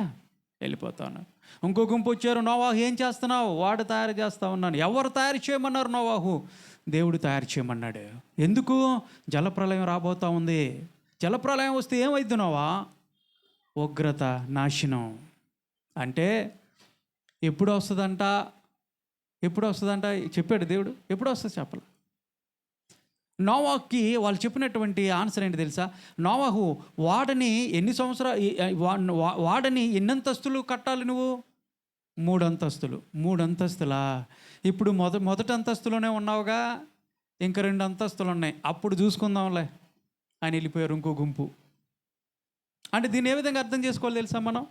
[SPEAKER 1] వెళ్ళిపోతా ఉన్నాను. ఇంకో గుంపు వచ్చారు, నోవాహు ఏం చేస్తున్నావు? వాడు తయారు చేస్తా ఉన్నాను. ఎవరు తయారు చేయమన్నారు? నోవాహు. దేవుడు తయారు చేయమన్నాడు. ఎందుకు? జలప్రలయం రాబోతూ ఉంది. జలప్రలయం వస్తే ఏమైద్ది నోవా? ఉగ్రత, నాశనం. అంటే ఎప్పుడు వస్తుందంట చెప్పాడు దేవుడు. ఎప్పుడు వస్తుంది చెప్పాలి. నోవాహుకి వాళ్ళు చెప్పినటువంటి ఆన్సర్ ఏంటి తెలుసా? నోవాహు వాడని ఎన్ని అంతస్తులు కట్టాలి నువ్వు? 3 అంతస్తులు. 3 అంతస్తులా? ఇప్పుడు మొదటి అంతస్తులోనే ఉన్నావుగా, ఇంకా 2 అంతస్తులు ఉన్నాయి, అప్పుడు చూసుకుందాంలే అని వెళ్ళిపోయారు ఇంకో గుంపు. అంటే దీన్ని ఏ విధంగా అర్థం చేసుకోవాలి తెలుసా? మనం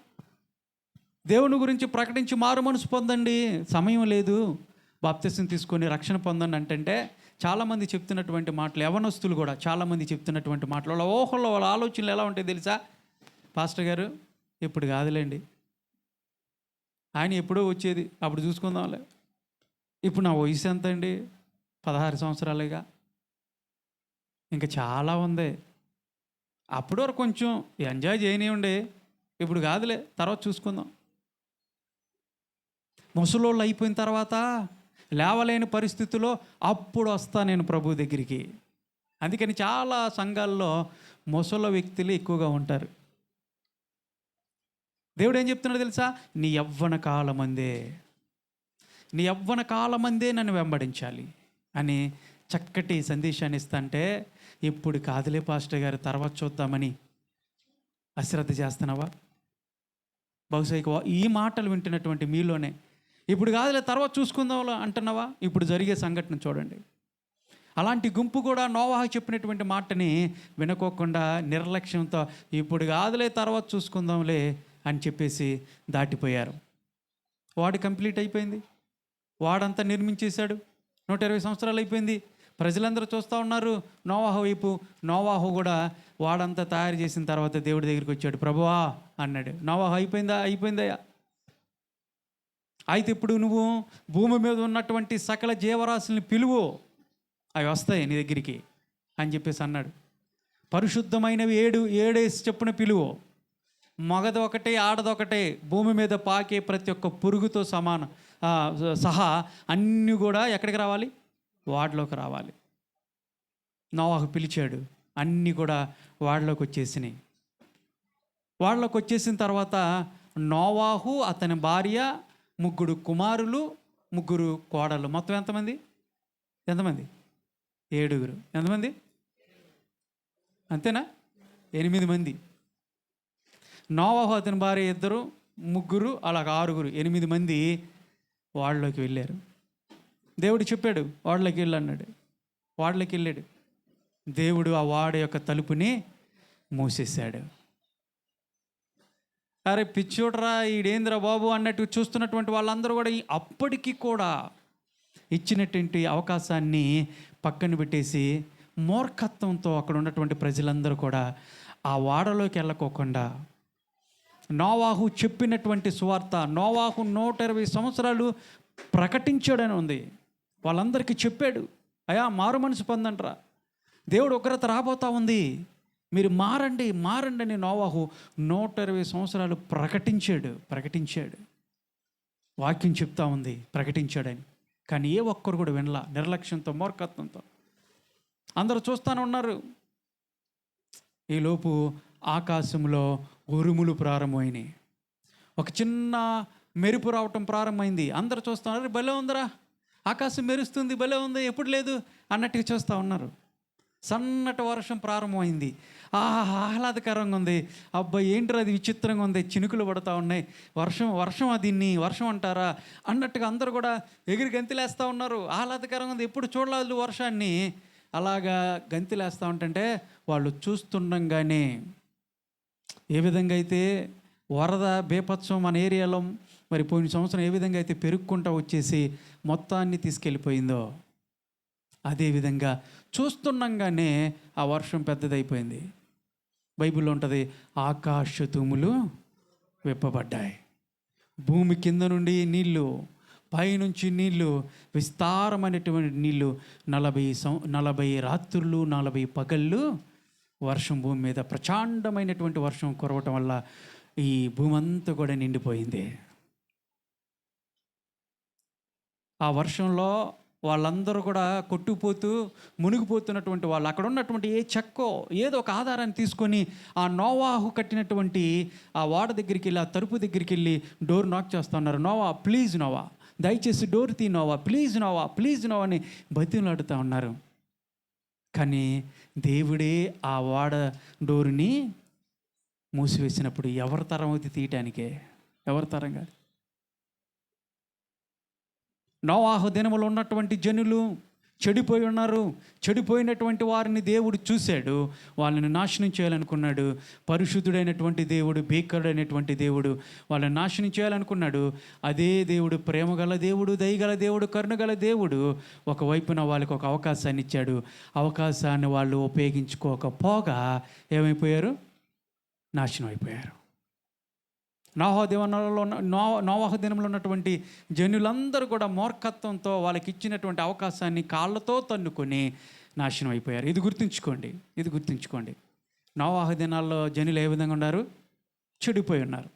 [SPEAKER 1] దేవుని గురించి ప్రకటించి మారు మనసు పొందండి, సమయం లేదు, బాప్తిసం తీసుకొని రక్షణ పొందండి అంటే చాలామంది చెప్తున్నటువంటి మాటలు, యవనస్తులు కూడా చాలామంది చెప్తున్నటువంటి మాటలు, వాళ్ళ ఊహల్లో వాళ్ళ ఆలోచనలు ఎలా ఉంటాయి తెలుసా? పాస్టర్ గారు ఇప్పుడు కాదులేండి, ఆయన ఎప్పుడో వచ్చేది, అప్పుడు చూసుకుందాంలే. ఇప్పుడు నా వయసు ఎంత అండి? 16 సంవత్సరాలుగా, ఇంకా చాలా ఉంది, అప్పుడు వరకు కొంచెం ఎంజాయ్ చేయనివ్వండి, ఇప్పుడు కాదులే, తర్వాత చూసుకుందాం. ముసలోళ్ళు అయిపోయిన తర్వాత లేవలేని పరిస్థితుల్లో అప్పుడు వస్తా నేను ప్రభు దగ్గరికి. అందుకని చాలా సంఘాల్లో ముసల వ్యక్తులు ఎక్కువగా ఉంటారు. దేవుడు ఏం చెప్తున్నాడు తెలుసా? నీ యవ్వన కాలమందే నన్ను వెంబడించాలి అని చక్కటి సందేశాన్ని ఇస్తాంటే, ఇప్పుడు కాదులే పాస్టర్ గారు తర్వాత చూద్దామని అశ్రద్ధ చేస్తున్నావా? బహుశా ఈ మాటలు వింటున్నటువంటి మీలోనే ఇప్పుడు కాదులే తర్వాత చూసుకుందాం అంటున్నావా? ఇప్పుడు జరిగే సంఘటన చూడండి. అలాంటి గుంపు కూడా నోవాహు చెప్పినటువంటి మాటని వినుకోకుండా నిర్లక్ష్యంతో ఇప్పుడు కాదులే తర్వాత చూసుకుందాంలే అని చెప్పేసి దాటిపోయారు. వాడు కంప్లీట్ అయిపోయింది, వాడంతా నిర్మించేశాడు, 120 సంవత్సరాలు అయిపోయింది, ప్రజలందరూ చూస్తూ ఉన్నారు నోవాహు వైపు. నోవాహు కూడా వాడంతా తయారు చేసిన తర్వాత దేవుడి దగ్గరికి వచ్చాడు. ప్రభువా అన్నాడు. నోవాహు అయిపోయిందయ్యా. అయితే ఇప్పుడు నువ్వు భూమి మీద ఉన్నటువంటి సకల జీవరాశుల్ని పిలువు, అవి వస్తాయి నీ దగ్గరికి అని చెప్పేసి అన్నాడు. పరిశుద్ధమైనవి 7 చెప్పున పిలువు, మగది ఒకటే ఆడదొకటే, భూమి మీద పాకే ప్రతి ఒక్క పురుగుతో సహా అన్నీ కూడా ఎక్కడికి రావాలి? వాడిలోకి రావాలి. నోవాహు పిలిచాడు, అన్నీ కూడా వాడిలోకి వచ్చేసినాయి. వాడిలోకి వచ్చేసిన తర్వాత నోవాహు, అతని భార్య, 3 కుమారులు, 3 కోడళ్ళు, మొత్తం ఎంతమంది? 7. ఎంతమంది? అంతేనా? 8 మంది. నోవాహు, అతని భార్య 2, 3, అలాగ 6, 8 మంది వాళ్ళలోకి వెళ్ళారు. దేవుడు చెప్పాడు వాళ్ళకి వెళ్ళు అన్నాడు. వాళ్ళకి వెళ్ళాడు. దేవుడు ఆ వాడ యొక్క తలుపుని మూసేశాడు. అరే పిచ్చోడరా ఈడేంద్ర బాబు అన్నట్టు చూస్తున్నటువంటి వాళ్ళందరూ కూడా అప్పటికి కూడా ఇచ్చినటువంటి అవకాశాన్ని పక్కన పెట్టేసి మూర్ఖత్వంతో అక్కడ ఉన్నటువంటి ప్రజలందరూ కూడా ఆ వాడలోకి వెళ్ళకోకుండా నోవాహు చెప్పినటువంటి సువార్త, నోవాహు 120 సంవత్సరాలు ప్రకటించాడని ఉంది. వాళ్ళందరికీ చెప్పాడు, అయా మారు మనసు పొందండ్రా, దేవుడు ఉగ్రత రాబోతా ఉంది, మీరు మారండి మారండి అని నోవాహు 120 సంవత్సరాలు ప్రకటించాడు. వాక్యం చెప్తా ఉంది ప్రకటించాడని. కానీ ఏ ఒక్కరు కూడా వినలా. నిర్లక్ష్యంతో, మూర్ఖత్వంతో అందరూ చూస్తూనే ఉన్నారు. ఈలోపు ఆకాశంలో ఉరుములు ప్రారంభమైనాయి. ఒక చిన్న మెరుపు రావటం ప్రారంభమైంది. అందరూ చూస్తున్నారు, భలే ఉందిరా, ఆకాశం మెరుస్తుంది, భలే ఉంది, ఎప్పుడు లేదు అన్నట్టుగా చూస్తూ ఉన్నారు. సన్నటి వర్షం ప్రారంభమైంది. ఆహ్లాదకరంగా ఉంది. అబ్బాయి ఏంటి అది విచిత్రంగా ఉంది, చినుకులు పడుతూ ఉన్నాయి, వర్షం దీన్ని వర్షం అంటారా అన్నట్టుగా అందరూ కూడా ఎగిరి గంతులేస్తూ ఉన్నారు. ఆహ్లాదకరంగా ఉంది, ఎప్పుడు చూడలేదు వర్షాన్ని. అలాగా గంతులేస్తూ ఉంటుంటే వాళ్ళు చూస్తుండగానే ఏ విధంగా అయితే వరద బేపత్సం మన ఏరియాలో మరి పోయిన సంవత్సరం ఏ విధంగా అయితే పెరుక్కుంటూ వచ్చేసి మొత్తాన్ని తీసుకెళ్ళిపోయిందో, అదేవిధంగా చూస్తుండగానే ఆ వర్షం పెద్దదైపోయింది. బైబిల్లో ఉంటుంది, ఆకాశ తూములు విప్పబడ్డాయి, భూమి కింద నుండి నీళ్ళు, పైనుంచి నీళ్ళు, విస్తారమైనటువంటి నీళ్ళు, 40 రాత్రులు 40 పగళ్ళు వర్షం భూమి మీద ప్రచండమైనటువంటి వర్షం కురవటం వల్ల ఈ భూమి అంతా కూడా నిండిపోయింది. ఆ వర్షంలో వాళ్ళందరూ కూడా కొట్టుకుపోతూ మునిగిపోతున్నటువంటి వాళ్ళు, అక్కడ ఉన్నటువంటి ఏ చెక్కో ఏదో ఒక ఆధారాన్ని తీసుకొని ఆ నోవాహు కట్టినటువంటి ఆ వాడ దగ్గరికి వెళ్ళి, ఆ తలుపు దగ్గరికి వెళ్ళి డోర్ నాక్ చేస్తూ ఉన్నారు. నోవా ప్లీజ్ నోవా, దయచేసి డోర్ తీ Nova, please Nova, please Nova అని బతిమలాడుతూ ఉన్నారు. కానీ దేవుడే ఆ వాడ డోరుని మూసివేసినప్పుడు ఎవరి తరం అవుతుంది తీయటానికే? ఎవరి తరం కాదు. నోవాహు దినములో ఉన్నటువంటి జనులు చెడిపోయి ఉన్నారు. చెడిపోయినటువంటి వారిని దేవుడు చూశాడు, వాళ్ళని నాశనం చేయాలనుకున్నాడు. పరిశుద్ధుడైనటువంటి దేవుడు, భీకరుడైనటువంటి దేవుడు వాళ్ళని నాశనం చేయాలనుకున్నాడు. అదే దేవుడు ప్రేమగల దేవుడు, దయగల దేవుడు, కరుణగల దేవుడు ఒకవైపున వాళ్ళకి ఒక అవకాశాన్ని ఇచ్చాడు. అవకాశాన్ని వాళ్ళు ఉపయోగించుకోకపోగా ఏమైపోయారు? నాశనం అయిపోయారు. నోవాహు దినంలో ఉన్నటువంటి జనులందరూ కూడా మూర్ఖత్వంతో వాళ్ళకి ఇచ్చినటువంటి అవకాశాన్ని కాళ్ళతో తన్నుకొని నాశనం అయిపోయారు. ఇది గుర్తుంచుకోండి. నోవాహు దినాల్లో జనులు ఏ విధంగా ఉన్నారు? చెడిపోయి ఉన్నారు.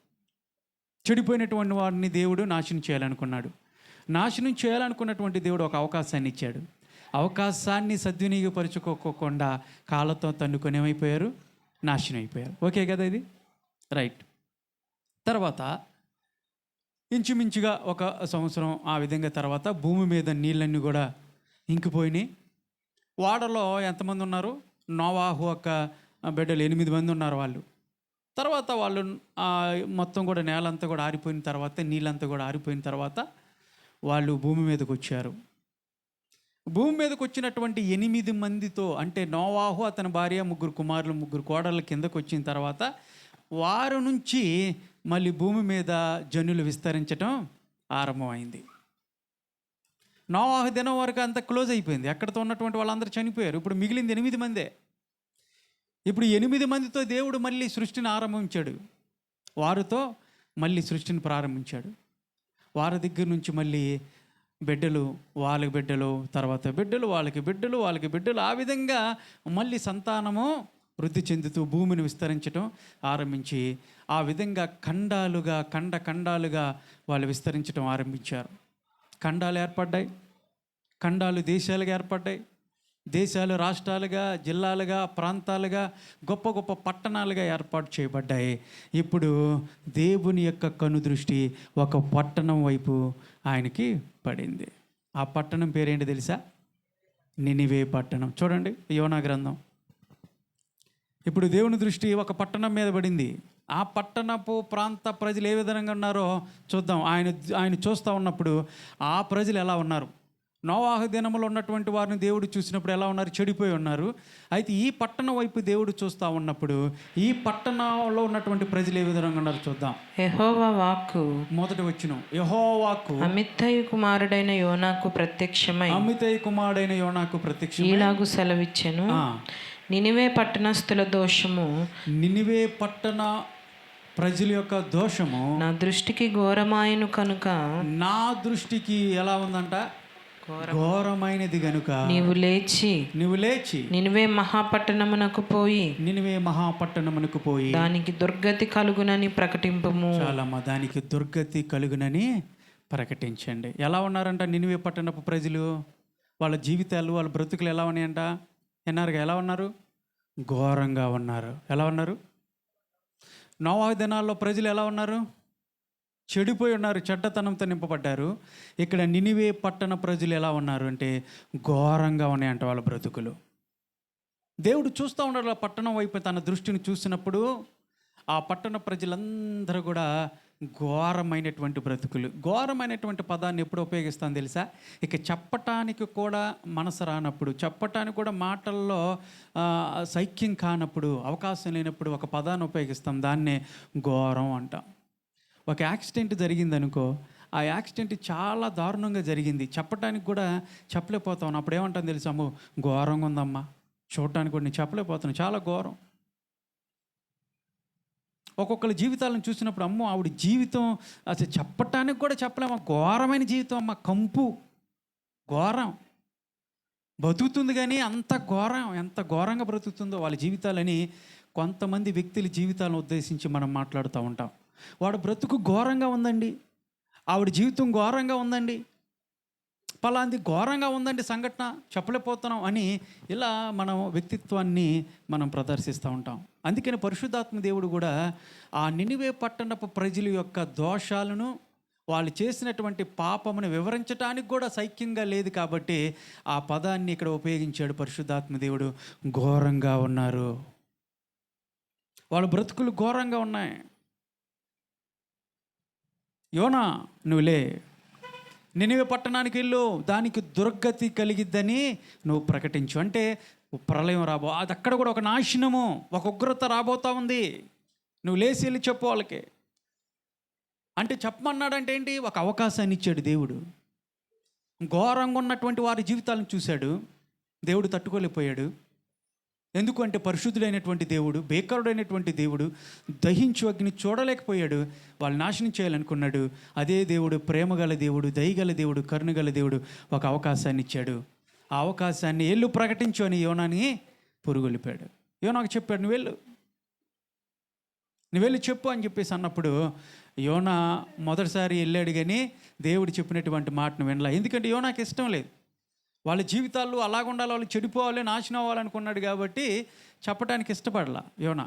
[SPEAKER 1] చెడిపోయినటువంటి వాడిని దేవుడు నాశనం చేయాలనుకున్నాడు. నాశనం చేయాలనుకున్నటువంటి దేవుడు ఒక అవకాశాన్ని ఇచ్చాడు. అవకాశాన్ని సద్వినియోగపరుచుకోకుండా కాళ్ళతో తన్నుకొని ఏమైపోయారు? నాశనం అయిపోయారు. ఓకే కదా ఇది? రైట్. తర్వాత ఇంచుమించుగా 1 సంవత్సరం ఆ విధంగా తర్వాత భూమి మీద నీళ్ళన్నీ కూడా ఇంకిపోయినాయి. వాడలో ఎంతమంది ఉన్నారు? నోవాహు యొక్క బిడ్డలు 8 మంది ఉన్నారు వాళ్ళు. తర్వాత వాళ్ళు మొత్తం కూడా నేలంతా కూడా ఆరిపోయిన తర్వాత, నీళ్ళంతా కూడా ఆరిపోయిన తర్వాత వాళ్ళు భూమి మీదకి వచ్చారు. భూమి మీదకి వచ్చినటువంటి 8 మందితో, అంటే నోవాహు, అతని భార్య, 3 కుమారులు 3 కోడళ్ళ కిందకు వచ్చిన తర్వాత వారి నుంచి మళ్ళీ భూమి మీద జనులు విస్తరించడం ఆరంభమైంది. నోవాహు దినం వరకు అంతా క్లోజ్ అయిపోయింది. అక్కడితో ఉన్నటువంటి వాళ్ళందరూ చనిపోయారు. ఇప్పుడు మిగిలింది 8 మందే. ఇప్పుడు 8 మందితో దేవుడు మళ్ళీ సృష్టిని ఆరంభించాడు. వారితో మళ్ళీ సృష్టిని ప్రారంభించాడు. వారి దగ్గర నుంచి మళ్ళీ బిడ్డలు, వాళ్ళకి బిడ్డలు, తర్వాత బిడ్డలు, వాళ్ళకి బిడ్డలు, ఆ విధంగా మళ్ళీ సంతానము వృద్ధి చెందుతూ భూమిని విస్తరించడం ఆరంభించి, ఆ విధంగా ఖండాలుగా వాళ్ళు విస్తరించడం ఆరంభించారు. ఖండాలు ఏర్పడ్డాయి, ఖండాలు దేశాలుగా ఏర్పడ్డాయి, దేశాలు రాష్ట్రాలుగా, జిల్లాలుగా, ప్రాంతాలుగా, గొప్ప గొప్ప పట్టణాలుగా ఏర్పాటు చేయబడ్డాయి. ఇప్పుడు దేవుని యొక్క కనుదృష్టి ఒక పట్టణం వైపు ఆయనకి పడింది. ఆ పట్టణం పేరేంటి తెలుసా? నినివే పట్టణం. చూడండి యోనా గ్రంథం. ఇప్పుడు దేవుని దృష్టి ఒక పట్టణం మీద పడింది. ఆ పట్టణపు ప్రాంత ప్రజలు ఏ విధంగా ఉన్నారో చూద్దాం. ఆయన చూస్తూ ఉన్నప్పుడు ఆ ప్రజలు ఎలా ఉన్నారు. నోవాహు దినములో ఉన్నటువంటి వారిని దేవుడు చూసినప్పుడు ఎలా ఉన్నారు? చెడిపోయి ఉన్నారు. అయితే ఈ పట్టణం వైపు దేవుడు చూస్తూ ఉన్నప్పుడు ఈ పట్టణంలో ఉన్నటువంటి ప్రజలు ఏ విధంగా ఉన్నారు చూద్దాం.
[SPEAKER 2] యెహోవా వాక్కు,
[SPEAKER 1] మొదటి వచనం, యెహోవా వాక్కు
[SPEAKER 2] అమిత్తయి కుమారుడైన యోనాకు ప్రత్యక్షమై ఈలాగు సెలవిచ్చెను. నినివే పట్టణస్థుల దోషము,
[SPEAKER 1] నినివే పట్టణ ప్రజల యొక్క దోషము
[SPEAKER 2] నా దృష్టికి ఘోరమాయను కనుక,
[SPEAKER 1] నా దృష్టికి ఎలా ఉందంట? ఘోరమైనది గనుక
[SPEAKER 2] నీవు లేచి నినివే మహాపట్టణమునకు పోయి దానికి దుర్గతి కలుగునని ప్రకటింపము.
[SPEAKER 1] చాలమ్మా, దానికి దుర్గతి కలుగునని ప్రకటించండి. ఎలా ఉన్నారంట నినివే పట్టణపు ప్రజలు? వాళ్ళ జీవితాలు, వాళ్ళ బ్రతుకులు ఎలా ఉన్నాయంట? ఎన్నారుగా ఎలా ఉన్నారు? ఘోరంగా ఉన్నారు. ఎలా ఉన్నారు? నోవాహు దినాల్లో ప్రజలు ఎలా ఉన్నారు? చెడిపోయి ఉన్నారు, చెడ్డతనంతో నింపబడ్డారు. ఇక్కడ నినివే పట్టణ ప్రజలు ఎలా ఉన్నారు అంటే ఘోరంగా ఉన్నాయంట వాళ్ళ బ్రతుకులు. దేవుడు చూస్తూ ఉన్నాడు ఆ పట్టణం వైపు తన దృష్టిని చూసినప్పుడు ఆ పట్టణ ప్రజలందరూ కూడా ఘోరమైనటువంటి బ్రతుకులు. ఘోరమైనటువంటి పదాన్ని ఎప్పుడు ఉపయోగిస్తాను తెలుసా? ఇక చెప్పటానికి కూడా మనసు రానప్పుడు, చెప్పటానికి కూడా మాటల్లో సైక్యం కానప్పుడు, అవకాశం లేనప్పుడు ఒక పదాన్ని ఉపయోగిస్తాం. దాన్నే ఘోరం అంటాం. ఒక యాక్సిడెంట్ జరిగిందనుకో, ఆ యాక్సిడెంట్ చాలా దారుణంగా జరిగింది, చెప్పడానికి కూడా చెప్పలేకపోతాను. అప్పుడు ఏమంటాను తెలుసా? అమ్మో ఘోరంగా ఉందమ్మా, చూడటానికి కూడా నేను చెప్పలేకపోతున్నాను, చాలా ఘోరం. ఒక్కొక్కరి జీవితాలను చూసినప్పుడు అమ్మో ఆవిడ జీవితం అసలు చెప్పటానికి కూడా చెప్పలేము, ఘోరమైన జీవితం అమ్మ, కంపు, ఘోరం, బతుకుతుంది కానీ అంత ఘోరం, ఎంత ఘోరంగా బ్రతుకుతుందో వాళ్ళ జీవితాలని కొంతమంది వ్యక్తుల జీవితాలను ఉద్దేశించి మనం మాట్లాడుతూ ఉంటాం. వాడు బ్రతుకు ఘోరంగా ఉందండి, ఆవిడ జీవితం ఘోరంగా ఉందండి, పలాంది ఘోరంగా ఉందండి సంఘటన, చెప్పలేకపోతున్నాం అని ఇలా మనం వ్యక్తిత్వాన్ని మనం ప్రదర్శిస్తూ ఉంటాం. అందుకని పరిశుద్ధాత్మ దేవుడు కూడా ఆ నినివే పట్టణపు ప్రజల యొక్క దోషాలను, వాళ్ళు చేసినటువంటి పాపమును వివరించడానికి కూడా సైక్యంగా లేదు కాబట్టి ఆ పదాన్ని ఇక్కడ ఉపయోగించాడు పరిశుద్ధాత్మ దేవుడు. ఘోరంగా ఉన్నారు, వాళ్ళ బ్రతుకులు ఘోరంగా ఉన్నాయి. యోనా నువ్వులే, నినివే పట్టణానికి వెళ్ళు, దానికి దుర్గతి కలిగిద్దని నువ్వు ప్రకటించు. అంటే ప్రళయం రాబో, అది అక్కడ కూడా ఒక నాశనము, ఒక ఉగ్రత రాబోతా ఉంది, నువ్వు లేచి వెళ్ళి చెప్పు వాళ్ళకి అంటే చెప్పమన్నాడంటే ఏంటి? ఒక అవకాశాన్ని ఇచ్చాడు దేవుడు. ఘోరంగా ఉన్నటువంటి వారి జీవితాలను చూశాడు దేవుడు, తట్టుకోలేకపోయాడు. ఎందుకంటే పరిశుద్ధుడైనటువంటి దేవుడు, భేకరుడైనటువంటి దేవుడు, దహించు అగ్ని చూడలేకపోయాడు, వాళ్ళు నాశనం చేయాలనుకున్నాడు. అదే దేవుడు ప్రేమగల దేవుడు, దయగల దేవుడు, కరుణగల దేవుడు ఒక అవకాశాన్ని ఇచ్చాడు. ఆ అవకాశాన్ని ఎల్లు ప్రకటించు అని యోనాని పురుగొలిపాడు. యోనాకు చెప్పాడు, నువ్వు వెళ్ళి చెప్పు అని చెప్పేసి అన్నప్పుడు యోనా మొదటిసారి వెళ్ళాడు కానీ దేవుడు చెప్పినటువంటి మాటను వినలా. ఎందుకంటే యోనాకి ఇష్టం లేదు, వాళ్ళ జీవితాలు అలాగుండాలి, వాళ్ళు చెడిపోవాలి, నాశనం అవ్వాలనుకున్నాడు కాబట్టి చెప్పడానికి ఇష్టపడలా యోనా.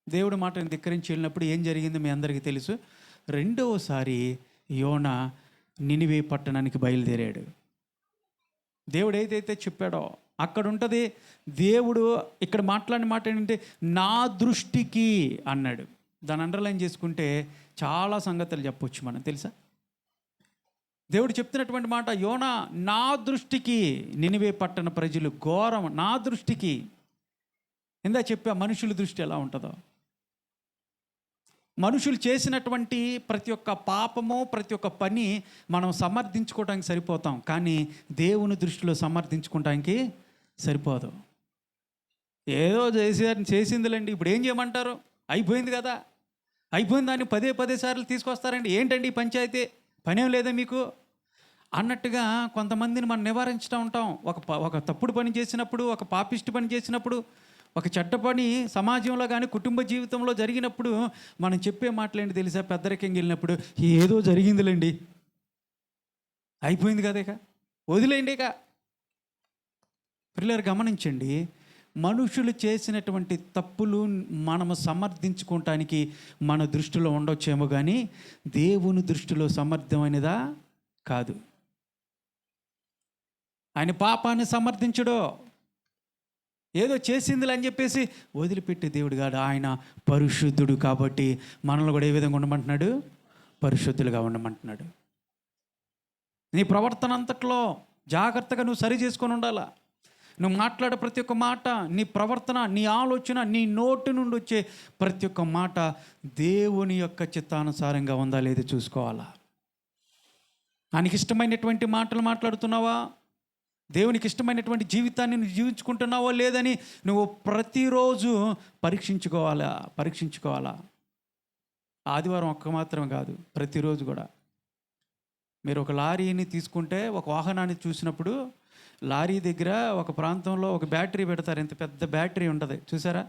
[SPEAKER 1] దేవుడి మాటను ధిక్కరించి వెళ్ళినప్పుడు ఏం జరిగిందో మీ అందరికీ తెలుసు. రెండవసారి యోనా నినివే పట్టణానికి బయలుదేరాడు. దేవుడు ఏదైతే చెప్పాడో అక్కడ ఉంటుంది. దేవుడు ఇక్కడ మాట్లాడిన మాట ఏంటంటే నా దృష్టికి అన్నాడు. దాన్ని అండర్లైన్ చేసుకుంటే చాలా సంగతులు చెప్పొచ్చు మనం, తెలుసా? దేవుడు చెప్తున్నటువంటి మాట, యోనా నా దృష్టికి నినివే పట్టణ ప్రజలు ఘోరం, నా దృష్టికి. ఇందా చెప్పా మనుషుల దృష్టి ఎలా ఉంటుందో. మనుషులు చేసినటువంటి ప్రతి ఒక్క పాపము, ప్రతి ఒక్క పని మనం సమర్థించుకోవడానికి సరిపోతాం, కానీ దేవుని దృష్టిలో సమర్థించుకోవడానికి సరిపోదు. ఏదో చేసిందిలేండి, ఇప్పుడు ఏం చేయమంటారు, అయిపోయింది కదా, అయిపోయింది దాన్ని పదే సార్లు తీసుకొస్తారండి, ఏంటండి ఈ పంచాయతీ, పనేం లేదా మీకు అన్నట్టుగా కొంతమందిని మనం నివారించుతూ ఉంటాం. ఒక తప్పుడు పని చేసినప్పుడు, ఒక పాపిష్టి పని చేసినప్పుడు, ఒక చెడ్డ పని సమాజంలో కానీ కుటుంబ జీవితంలో జరిగినప్పుడు మనం చెప్పే మాటలేంటి తెలుసా? పెద్దరికం వెళ్ళినప్పుడు ఏదో జరిగిందిలేండి, అయిపోయింది కదా, ఇక వదిలేండి. ఇక పిల్లలు గమనించండి, మనుషులు చేసినటువంటి తప్పులు మనము సమర్థించుకోవటానికి మన దృష్టిలో ఉండొచ్చేమో కానీ దేవుని దృష్టిలో సమర్థమైనదా కాదు. ఆయన పాపాన్ని సమర్థించడో. ఏదో చేసిందిలే అని చెప్పేసి వదిలిపెట్టే దేవుడు కాదు. ఆయన పరిశుద్ధుడు కాబట్టి మనల్ని కూడా ఏ విధంగా ఉండమంటున్నాడు? పరిశుద్ధులుగా ఉండమంటున్నాడు. నీ ప్రవర్తన అంతట్లో జాగ్రత్తగా నువ్వు సరి చేసుకొని ఉండాలా. నువ్వు మాట్లాడే ప్రతి ఒక్క మాట, నీ ప్రవర్తన, నీ ఆలోచన, నీ నోటి నుండి వచ్చే ప్రతి ఒక్క మాట దేవుని యొక్క చిత్తానుసారంగా ఉందా లేదో చూసుకోవాలా. ఆయనకి ఇష్టమైనటువంటి మాటలు మాట్లాడుతున్నావా? దేవునికి ఇష్టమైనటువంటి జీవితాన్ని నువ్వు జీవించుకుంటున్నావో లేదని నువ్వు ప్రతిరోజు పరీక్షించుకోవాలా. ఆదివారం ఒక్క మాత్రమే కాదు, ప్రతిరోజు కూడా. మీరు ఒక లారీని తీసుకుంటే, ఒక వాహనాన్ని చూసినప్పుడు లారీ దగ్గర ఒక ప్రాంతంలో ఒక బ్యాటరీ పెడతారు. ఇంత పెద్ద బ్యాటరీ ఉంటుంది, చూసారా?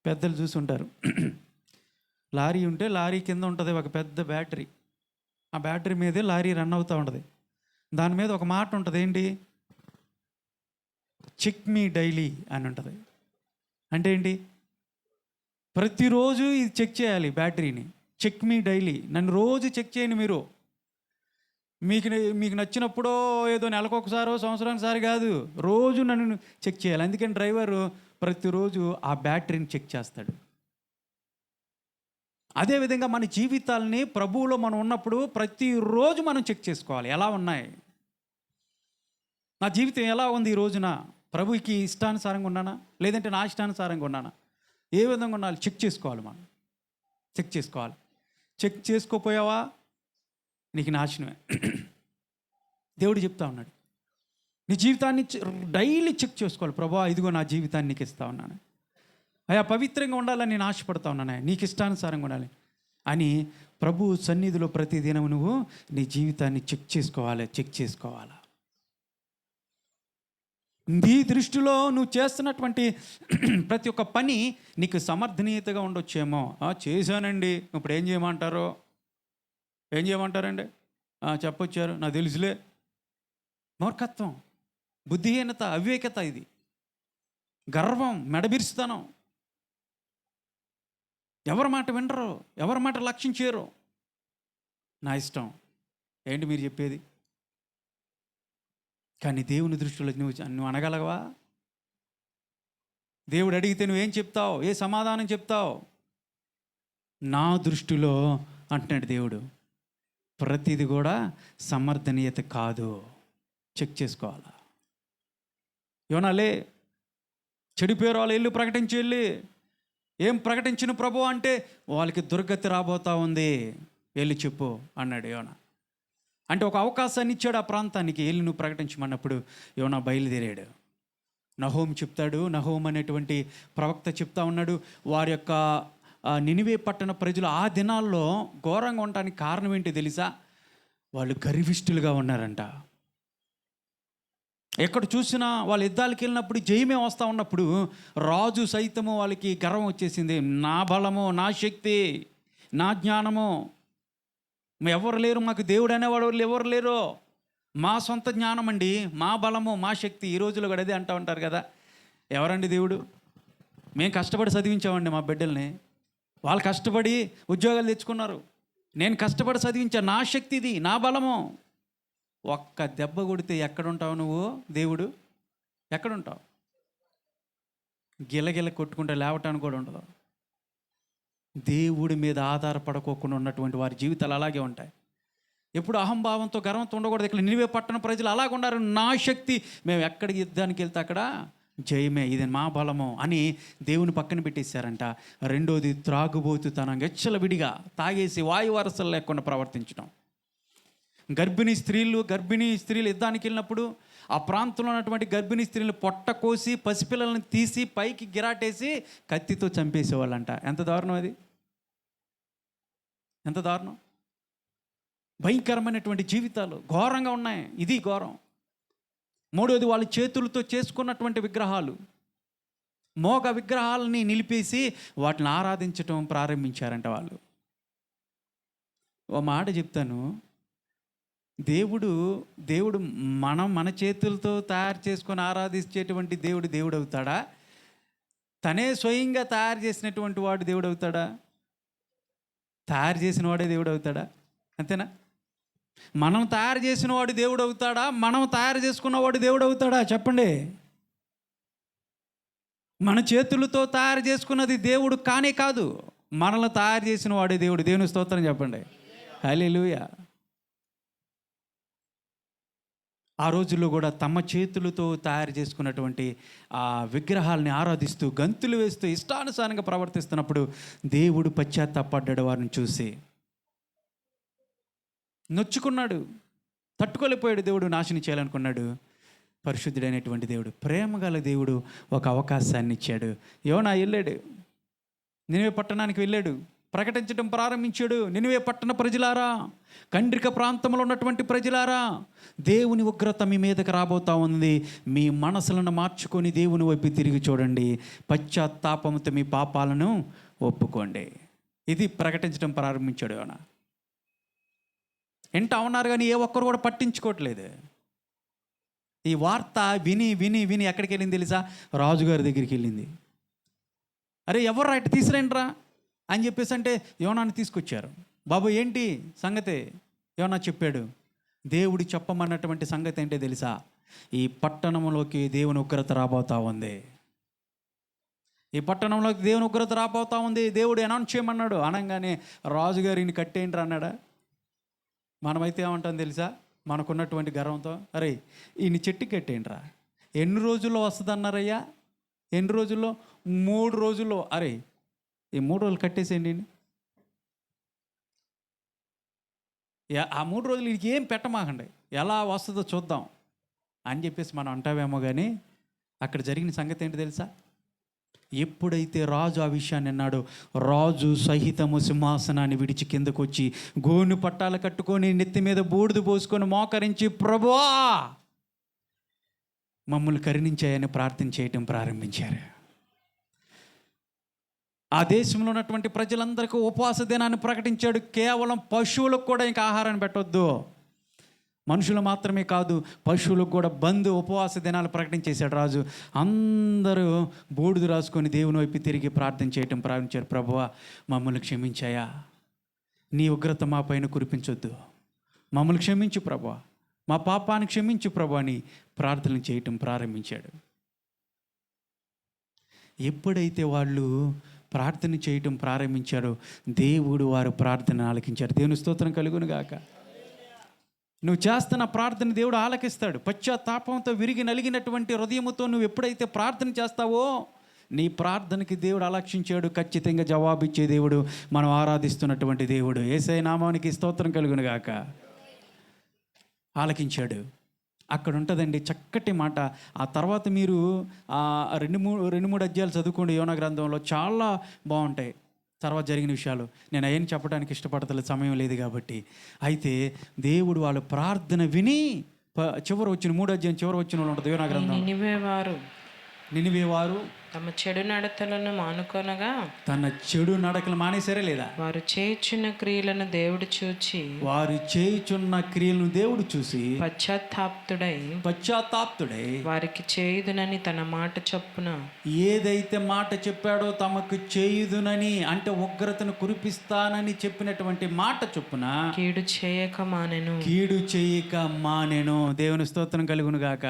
[SPEAKER 1] పెద్దలు చూసి ఉంటారు. లారీ ఉంటే లారీ కింద ఉంటుంది ఒక పెద్ద బ్యాటరీ. ఆ బ్యాటరీ మీదే లారీ రన్ అవుతూ ఉంటుంది. దాని మీద ఒక మాట ఉంటుంది, ఏంటి? చెక్ మీ డైలీ అని ఉంటుంది. అంటే ఏంటి? ప్రతిరోజు ఇది చెక్ చేయాలి బ్యాటరీని. చెక్ మీ డైలీ, నన్ను రోజు చెక్ చేయండి మీరు. మీకు నచ్చినప్పుడో ఏదో నెలకొకసారో సంవత్సరానికిసారి కాదు, రోజు నన్ను చెక్ చేయాలి. అందుకని డ్రైవరు ప్రతిరోజు ఆ బ్యాటరీని చెక్ చేస్తాడు. అదేవిధంగా మన జీవితాలని ప్రభువులో మనం ఉన్నప్పుడు ప్రతిరోజు మనం చెక్ చేసుకోవాలి. ఎలా ఉన్నాయి నా జీవితం, ఎలా ఉంది ఈ రోజున? ప్రభుకి ఇష్టానుసారంగా ఉన్నానా, లేదంటే నా ఇష్టానుసారంగా ఉన్నానా? ఏ విధంగా ఉండాలి? చెక్ చేసుకోవాలి. మనం చెక్ చేసుకోవాలి. చెక్ చేసుకోపోయావా నీకు నాశనమే. దేవుడు చెప్తా ఉన్నాడు, నీ జీవితాన్ని డైలీ చెక్ చేసుకోవాలి. ప్రభువా, ఇదిగో నా జీవితాన్ని నీకు ఇస్తా ఉన్నాను అయ్యా, పవిత్రంగా ఉండాలని నేను ఆశపడతా ఉన్నాను, నీకు ఇష్టానుసారంగా ఉండాలి అని ప్రభు సన్నిధిలో ప్రతిదినం నువ్వు నీ జీవితాన్ని చెక్ చేసుకోవాలా. నీ దృష్టిలో నువ్వు చేస్తున్నటువంటి ప్రతి ఒక్క పని నీకు సమర్థనీయతగా ఉండొచ్చేమో. చేశానండి, ఇప్పుడు ఏం చేయమంటారండి? చెప్పొచ్చారు, నాకు తెలుసులే. మూర్ఖత్వం, బుద్ధిహీనత, అవివేకత, ఇది గర్వం, మెడబిరుస్తానం. ఎవరి మాట వినరు, ఎవరి మాట లక్ష్యం చేయరు. నా ఇష్టం ఏంటి మీరు చెప్పేది? కానీ దేవుని దృష్టిలో నువ్వు అనగలవా? దేవుడు అడిగితే నువ్వేం చెప్తావు? ఏ సమాధానం చెప్తావు? నా దృష్టిలో అంటున్నాడు దేవుడు, ప్రతిది కూడా సమర్థనీయత కాదు. చెక్ చేసుకోవాలా. యోనాలే, చెడిపోయారు వాళ్ళు, వెళ్ళి ప్రకటించి వెళ్ళి. ఏం ప్రకటించిన ప్రభు అంటే, వాళ్ళకి దుర్గతి రాబోతా ఉంది, వెళ్ళి చెప్పు అన్నాడు యోనా. అంటే ఒక అవకాశాన్ని ఇచ్చాడు ఆ ప్రాంతానికి, వెళ్ళి నువ్వు ప్రకటించమన్నప్పుడు యోనా బయలుదేరాడు. నహోము చెప్తాడు, నహోము అనేటువంటి ప్రవక్త చెప్తా ఉన్నాడు, వారి యొక్క నినివే పట్టణ ప్రజలు ఆ దినాల్లో ఘోరంగా ఉండటానికి కారణం ఏంటి తెలుసా? వాళ్ళు గర్విష్ఠులుగా ఉన్నారంట. ఎక్కడ చూసినా వాళ్ళు యుద్ధాలకు వెళ్ళినప్పుడు జయమే వస్తూ ఉన్నప్పుడు రాజు సైతము వాళ్ళకి గర్వం వచ్చేసింది. నా బలము, నా శక్తి, నా జ్ఞానము, ఎవరు లేరు, మాకు దేవుడు అనేవాడు ఎవరు లేరు, మా సొంత జ్ఞానం అండి, మా బలము, మా శక్తి. ఈ రోజులో కూడా అదే అంటూ ఉంటారు కదా. ఎవరండి దేవుడు? మేము కష్టపడి చదివించామండి మా బిడ్డల్ని, వాళ్ళు కష్టపడి ఉద్యోగాలు తెచ్చుకున్నారు, నేను కష్టపడి చదివించాను, నా శక్తి ఇది, నా బలము. ఒక్క దెబ్బ కొడితే ఎక్కడుంటావు నువ్వు? దేవుడు ఎక్కడుంటావు? గిలగిల కొట్టుకుంటే లేవటానికి కూడా ఉండదు. దేవుడి మీద ఆధారపడకోకుండా ఉన్నటువంటి వారి జీవితాలు అలాగే ఉంటాయి. ఎప్పుడు అహంభావంతో, గర్వంతో ఉండకూడదు. ఇక్కడ నినివే పట్టణ ప్రజలు అలాగ ఉన్నారు. నా శక్తి, మేము ఎక్కడికి యుద్ధానికి వెళ్తే అక్కడ జయమే, ఇది మా బలము అని దేవుని పక్కన పెట్టేశారంట. రెండోది త్రాగుబోతుతనం, విడిగా తాగేసి వాయు వరసలు లేకుండా ప్రవర్తించడం. గర్భిణీ స్త్రీలు యుద్ధానికి వెళ్ళినప్పుడు ఆ ప్రాంతంలో ఉన్నటువంటి గర్భిణీ స్త్రీలు పొట్ట కోసి పసిపిల్లలను తీసి పైకి గిరాటేసి కత్తితో చంపేసేవాళ్ళంట. ఎంత దారుణం అది! ఎంత దారుణం! భయంకరమైనటువంటి జీవితాలు ఘోరంగా ఉన్నాయి. ఇది ఘోరం. మూడోది, వాళ్ళ చేతులతో చేసుకున్నటువంటి విగ్రహాలు, మోగ విగ్రహాలని నిలిపేసి వాటిని ఆరాధించటం ప్రారంభించారంట వాళ్ళు. ఓ మాట చెప్తాను, దేవుడు మన చేతులతో తయారు చేసుకొని ఆరాధించేటువంటి దేవుడు అవుతాడా? తనే స్వయంగా తయారు చేసినటువంటి వాడు దేవుడు అవుతాడా? తయారు చేసిన వాడే దేవుడు అవుతాడా? అంతేనా? మనం తయారు చేసిన వాడు దేవుడు అవుతాడా? మనం తయారు చేసుకున్నవాడు దేవుడు అవుతాడా? చెప్పండి. మన చేతులతో తయారు చేసుకున్నది దేవుడు కానే కాదు, మనల్ని తయారు చేసిన వాడే దేవుడు. దేవుని స్తోత్రం చెప్పండి. హల్లెలూయా. ఆ రోజుల్లో కూడా తమ చేతులతో తయారు చేసుకున్నటువంటి ఆ విగ్రహాలని ఆరాధిస్తూ గంతులు వేస్తూ ఇష్టానుసారంగా ప్రవర్తిస్తున్నప్పుడు దేవుడు పశ్చాత్తాపడ్డాడు. వారిని చూసి నొచ్చుకున్నాడు, తట్టుకోలేకపోయాడు. దేవుడు నాశనం చేయాలనుకున్నాడు. పరిశుద్ధుడైనటువంటి దేవుడు, ప్రేమగల దేవుడు ఒక అవకాశాన్ని ఇచ్చాడు. యోనా వెళ్ళాడు, నినివే పట్టణానికి వెళ్ళాడు, ప్రకటించడం ప్రారంభించాడు. నినివే పట్టణ ప్రజలారా, కండ్రిక ప్రాంతంలో ఉన్నటువంటి ప్రజలారా, దేవుని ఉగ్రత మీ మీదకి రాబోతా ఉంది. మీ మనసులను మార్చుకొని దేవుని వైపు తిరిగి చూడండి, పశ్చాత్తాపంతో మీ పాపాలను ఒప్పుకోండి. ఇది ప్రకటించడం ప్రారంభించాడు యోనా. ఎంట ఉన్నారు కానీ ఏ ఒక్కరు కూడా పట్టించుకోవట్లేదు. ఈ వార్త విని విని విని ఎక్కడికి వెళ్ళింది తెలుసా? రాజుగారి దగ్గరికి వెళ్ళింది. అరే ఎవరు రైట్ తీసుకురండిరా అని చెప్పేసి అంటే యోనాని తీసుకొచ్చారు. బాబు ఏంటి సంగతి? యోనా చెప్పాడు. దేవుడు చెప్పమన్నటువంటి సంగతి ఏంటో తెలుసా? ఈ పట్టణంలోకి దేవుని ఉగ్రత రాబోతా ఉంది. ఈ పట్టణంలోకి దేవుని ఉగ్రత రాబోతా ఉంది. దేవుడు అనౌన్స్ చేయమన్నాడు. అనగానే రాజుగారిని కట్టేయండి అన్నాడా? మనమైతే ఏమంటాం తెలుసా? మనకున్నటువంటి గర్వంతో, అరే ఈయన చెట్టు కట్టేయండిరా. ఎన్ని రోజుల్లో వస్తుంది అన్నారయ్యా? ఎన్ని రోజుల్లో? 3 రోజుల్లో. అరే ఈ 3 రోజులు కట్టేసేయండి. ఆ 3 రోజులు వీడికి ఏం పెట్టమాకండి, ఎలా వస్తుందో చూద్దాం అని చెప్పేసి మనం అంటావేమో. కానీ అక్కడ జరిగిన సంగతి ఏంటి తెలుసా? ఎప్పుడైతే రాజు ఆ విషయాన్ని అన్నాడో, రాజు సహితము సింహాసనాన్ని విడిచి కిందకు వచ్చి గోను పట్టాలు కట్టుకొని నెత్తి మీద బూడిద పోసుకొని మోకరించి, ప్రభువా మమ్మల్ని కరుణించాయని ప్రార్థన చేయటం ప్రారంభించారు. ఆ దేశంలో ఉన్నటువంటి ప్రజలందరికీ ఉపవాస దినాన్ని ప్రకటించాడు. కేవలం పశువులకు కూడా ఇంకా ఆహారాన్ని పెట్టొద్దు. మనుషులు మాత్రమే కాదు, పశువులకు కూడా బంద్ ఉపవాస దినాలు ప్రకటించేశాడు రాజు. అందరూ బూడిద రాసుకొని దేవుని వైపు తిరిగి ప్రార్థన చేయటం ప్రారంభించారు. ప్రభువా మమ్మల్ని క్షమించాయా, నీ ఉగ్రత మా పైన కురిపించొద్దు, మమ్మల్ని క్షమించు ప్రభువా, మా పాపాన్ని క్షమించు ప్రభు అని ప్రార్థన చేయటం ప్రారంభించాడు. ఎప్పుడైతే వాళ్ళు ప్రార్థన చేయటం ప్రారంభించారో దేవుడు వారు ప్రార్థన ఆలకించారు. దేవుని స్తోత్రం కలుగును గాక. నువ్వు చేస్తున్న ప్రార్థన దేవుడు ఆలకిస్తాడు. పశ్చాత్తాపంతో విరిగి నలిగినటువంటి హృదయముతో నువ్వు ఎప్పుడైతే ప్రార్థన చేస్తావో నీ ప్రార్థనకి దేవుడు ఆలక్షించాడు. ఖచ్చితంగా జవాబిచ్చే దేవుడు మనం ఆరాధిస్తున్నటువంటి దేవుడు. యేసయ్య నామానికి స్తోత్రం కలుగును గాక. ఆలకించాడు. అక్కడ ఉంటుందండి చక్కటి మాట. ఆ తర్వాత మీరు 2-3 అధ్యాయాలు చదువుకోండి యోనా గ్రంథంలో, చాలా బాగుంటాయి తర్వాత జరిగిన విషయాలు. నేను అవన్నీ చెప్పడానికి ఇష్టపడతలేదు, సమయం లేదు కాబట్టి. అయితే దేవుడు వాళ్ళ ప్రార్థన విని చివరి వచ్చిన 3 అధ్యాయం చివరి వచ్చిన వాళ్ళు ఉంటుంది యోనా గ్రంథం. నినివే వారు
[SPEAKER 2] తమ చెడు నడతలను మానుకొనగా,
[SPEAKER 1] తన చెడు నడకలు మానేసారే లేదా?
[SPEAKER 2] వారు చేయుచున్న క్రియలను దేవుడు చూచి,
[SPEAKER 1] వారు చేయుచున్న క్రియలను దేవుడు చూసి పశ్చాత్తాప్తుడై
[SPEAKER 2] వారికి చేయుదునని తన మాట చొప్పున,
[SPEAKER 1] ఏదైతే మాట చెప్పాడో తమకు చేయుదునని, అంటే ఉగ్రతను కురిపిస్తానని చెప్పినటువంటి మాట చొప్పున
[SPEAKER 2] కీడు చేయక
[SPEAKER 1] మానెను. దేవుని స్తోత్రం కలుగును గాక.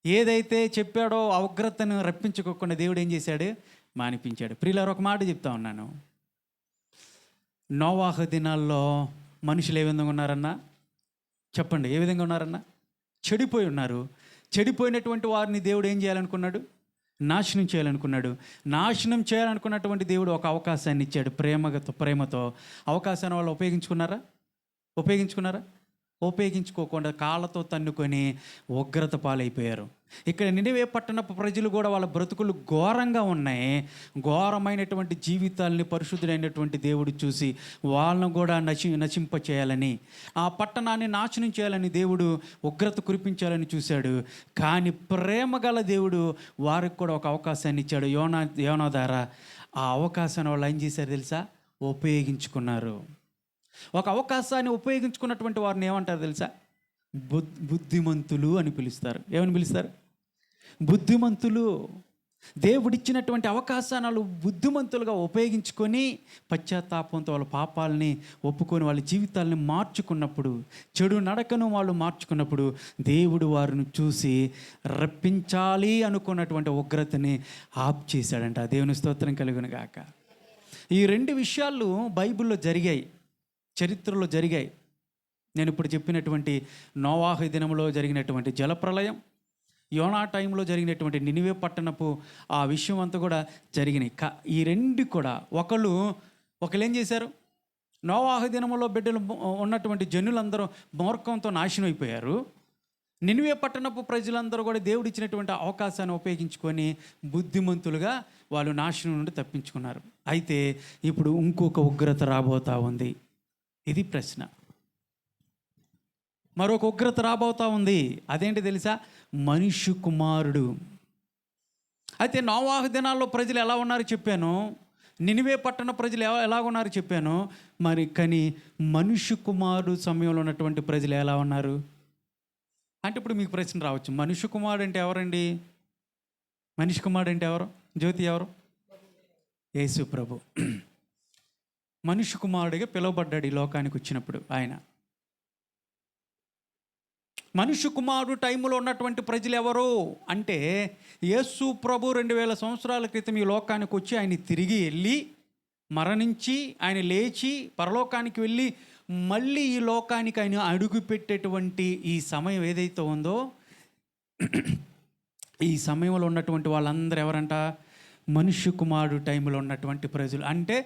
[SPEAKER 1] ఏదైతే చెప్పాడో ఆ ఉగ్రతను రప్పించుకోకుండా దేవుడు ఏం చేశాడు? మానిపించాడు. ప్రియులారా, ఒక మాట చెప్తా ఉన్నాను. నోవాహు దినాల్లో మనుషులు ఏ విధంగా ఉన్నారన్నా చెప్పండి? ఏ విధంగా ఉన్నారన్నా? చెడిపోయి ఉన్నారు. చెడిపోయినటువంటి వారిని దేవుడు ఏం చేయాలనుకున్నాడు? నాశనం చేయాలనుకున్నాడు. నాశనం చేయాలనుకున్నటువంటి దేవుడు ఒక అవకాశాన్ని ఇచ్చాడు. ప్రేమతో అవకాశాన్ని వాళ్ళు ఉపయోగించుకున్నారా? ఉపయోగించుకోకుండా కాళ్ళతో తన్నుకొని ఉగ్రత పాలైపోయారు. ఇక్కడ నినివే పట్టణపు ప్రజలు కూడా వాళ్ళ బ్రతుకులు ఘోరంగా ఉన్నాయి. ఘోరమైనటువంటి జీవితాలని పరిశుద్ధుడైనటువంటి దేవుడు చూసి వాళ్ళను కూడా నశింపచేయాలని, ఆ పట్టణాన్ని నాశనం చేయాలని దేవుడు ఉగ్రత కురిపించాలని చూశాడు. కానీ ప్రేమగల దేవుడు వారికి కూడా ఒక అవకాశాన్ని ఇచ్చాడు. యోనా ద్వారా ఆ అవకాశాన్ని వాళ్ళు ఏం చేశారు తెలుసా? ఉపయోగించుకున్నారు. ఒక అవకాశాన్ని ఉపయోగించుకున్నటువంటి వారిని ఏమంటారు తెలుసా? బుద్ధిమంతులు అని పిలుస్తారు. ఏమని పిలుస్తారు? బుద్ధిమంతులు. దేవుడిచ్చినటువంటి అవకాశాలు బుద్ధిమంతులుగా ఉపయోగించుకొని పశ్చాత్తాపంతో వాళ్ళ పాపాలని ఒప్పుకొని వాళ్ళ జీవితాలని మార్చుకున్నప్పుడు, చెడు నడకను వాళ్ళు మార్చుకున్నప్పుడు దేవుడు వారిని చూసి రప్పించాలి అనుకున్నటువంటి ఉగ్రతని ఆప్ చేశాడంట. దేవుని స్తోత్రం కలుగును గాక. ఈ 2 విషయాలు బైబిల్లో జరిగాయి, చరిత్రలో జరిగాయి. నేను ఇప్పుడు చెప్పినటువంటి నోవాహు దినంలో జరిగినటువంటి జలప్రలయం, యోనా టైంలో జరిగినటువంటి నినివే పట్టణపు ఆ విషయం అంతా కూడా జరిగినాయి. ఈ 2 కూడా ఒకళ్ళు ఏం చేశారు, నోవాహు దినంలో బిడ్డలు ఉన్నటువంటి జనులందరూ మూర్ఖంతో నాశనం అయిపోయారు. నినివే పట్టణపు ప్రజలందరూ కూడా దేవుడిచ్చినటువంటి అవకాశాన్ని ఉపయోగించుకొని బుద్ధిమంతులుగా వాళ్ళు నాశనం నుండి తప్పించుకున్నారు. అయితే ఇప్పుడు ఇంకొక ఉగ్రత రాబోతా ఉంది. ఇది ప్రశ్న. మరొక ఉగ్రత రాబోతా ఉంది. అదేంటి తెలుసా? మనుష్య కుమారుడు. అయితే నోవాహు దినాల్లో ప్రజలు ఎలా ఉన్నారు చెప్పాను, నినివే పట్టణ ప్రజలు ఎలా ఉన్నారు చెప్పాను. మరి కానీ మనుష్య కుమారుడు సమయంలో ఉన్నటువంటి ప్రజలు ఎలా ఉన్నారు అంటే ఇప్పుడు మీకు ప్రశ్న రావచ్చు, మనుష్య కుమారుడు అంటే ఎవరండి? మనిషి కుమారుడు అంటే ఎవరు? జ్యోతి ఎవరు? యేసు ప్రభు మనుష్య కుమారుడిగా పిలువబడ్డాడు ఈ లోకానికి వచ్చినప్పుడు. ఆయన మనుష్య కుమారుడు టైంలో ఉన్నటువంటి ప్రజలు ఎవరు అంటే, యేసు ప్రభు 2000 సంవత్సరాల క్రితం ఈ లోకానికి వచ్చి ఆయన తిరిగి వెళ్ళి మరణించి ఆయన లేచి పరలోకానికి వెళ్ళి మళ్ళీ ఈ లోకానికి ఆయన అడుగు పెట్టేటువంటి ఈ సమయం ఏదైతే ఉందో, ఈ సమయంలో ఉన్నటువంటి వాళ్ళందరూ ఎవరంట? మనుష్య కుమారుడు టైంలో ఉన్నటువంటి ప్రజలు. అంటే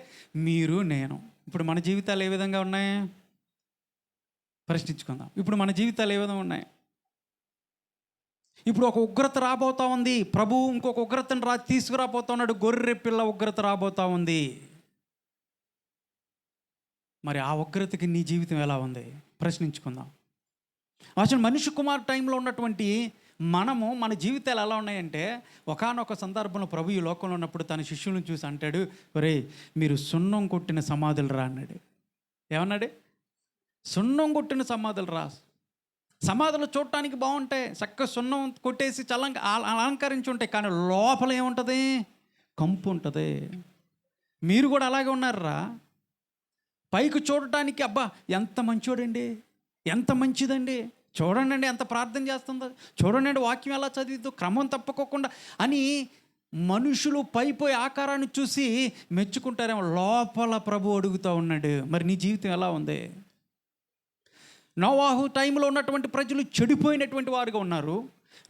[SPEAKER 1] మీరు, నేను. ఇప్పుడు మన జీవితాలు ఏ విధంగా ఉన్నాయి ప్రశ్నించుకుందాం. ఇప్పుడు మన జీవితాలు ఏ విధంగా ఉన్నాయి? ఇప్పుడు ఒక ఉగ్రత రాబోతా ఉంది. ప్రభు ఇంకొక ఉగ్రతను తీసుకురాబోతా ఉన్నాడు. గొర్రె పిల్ల ఉగ్రత రాబోతా ఉంది. మరి ఆ ఉగ్రతకి నీ జీవితం ఎలా ఉంది ప్రశ్నించుకుందాం. అసలు మనిషి కుమార్ టైంలో ఉన్నటువంటి మన జీవితాలు ఎలా ఉన్నాయంటే, ఒకానొక సందర్భంలో ప్రభు ఈ లోకంలో ఉన్నప్పుడు తన శిష్యులను చూసి అంటాడు, ఒరే మీరు సున్నం కొట్టిన సమాధులు రా అన్నాడు. ఏమన్నాడు? సున్నం కొట్టిన సమాధులు రా. సమాధులు చూడటానికి బాగుంటాయి, చక్కగా సున్నం కొట్టేసి అలంకరించి ఉంటాయి, కానీ లోపల ఏముంటుంది? కంపు ఉంటుంది. మీరు కూడా అలాగే ఉన్నారా? పైకి చూడటానికి అబ్బా ఎంత మంచోడండి, ఎంత మంచిదండి, చూడండి ఎంత ప్రార్థన చేస్తుందో, చూడండి వాక్యం ఎలా చదివిద్దో, క్రమం తప్పకోకుండా అని మనుషులు పైపోయి ఆకారాన్ని చూసి మెచ్చుకుంటారేమో. లోపల ప్రభు అడుగుతూ ఉన్నాడు, మరి నీ జీవితం ఎలా ఉంది? నోవాహు టైంలో ఉన్నటువంటి ప్రజలు చెడిపోయినటువంటి వారుగా ఉన్నారు.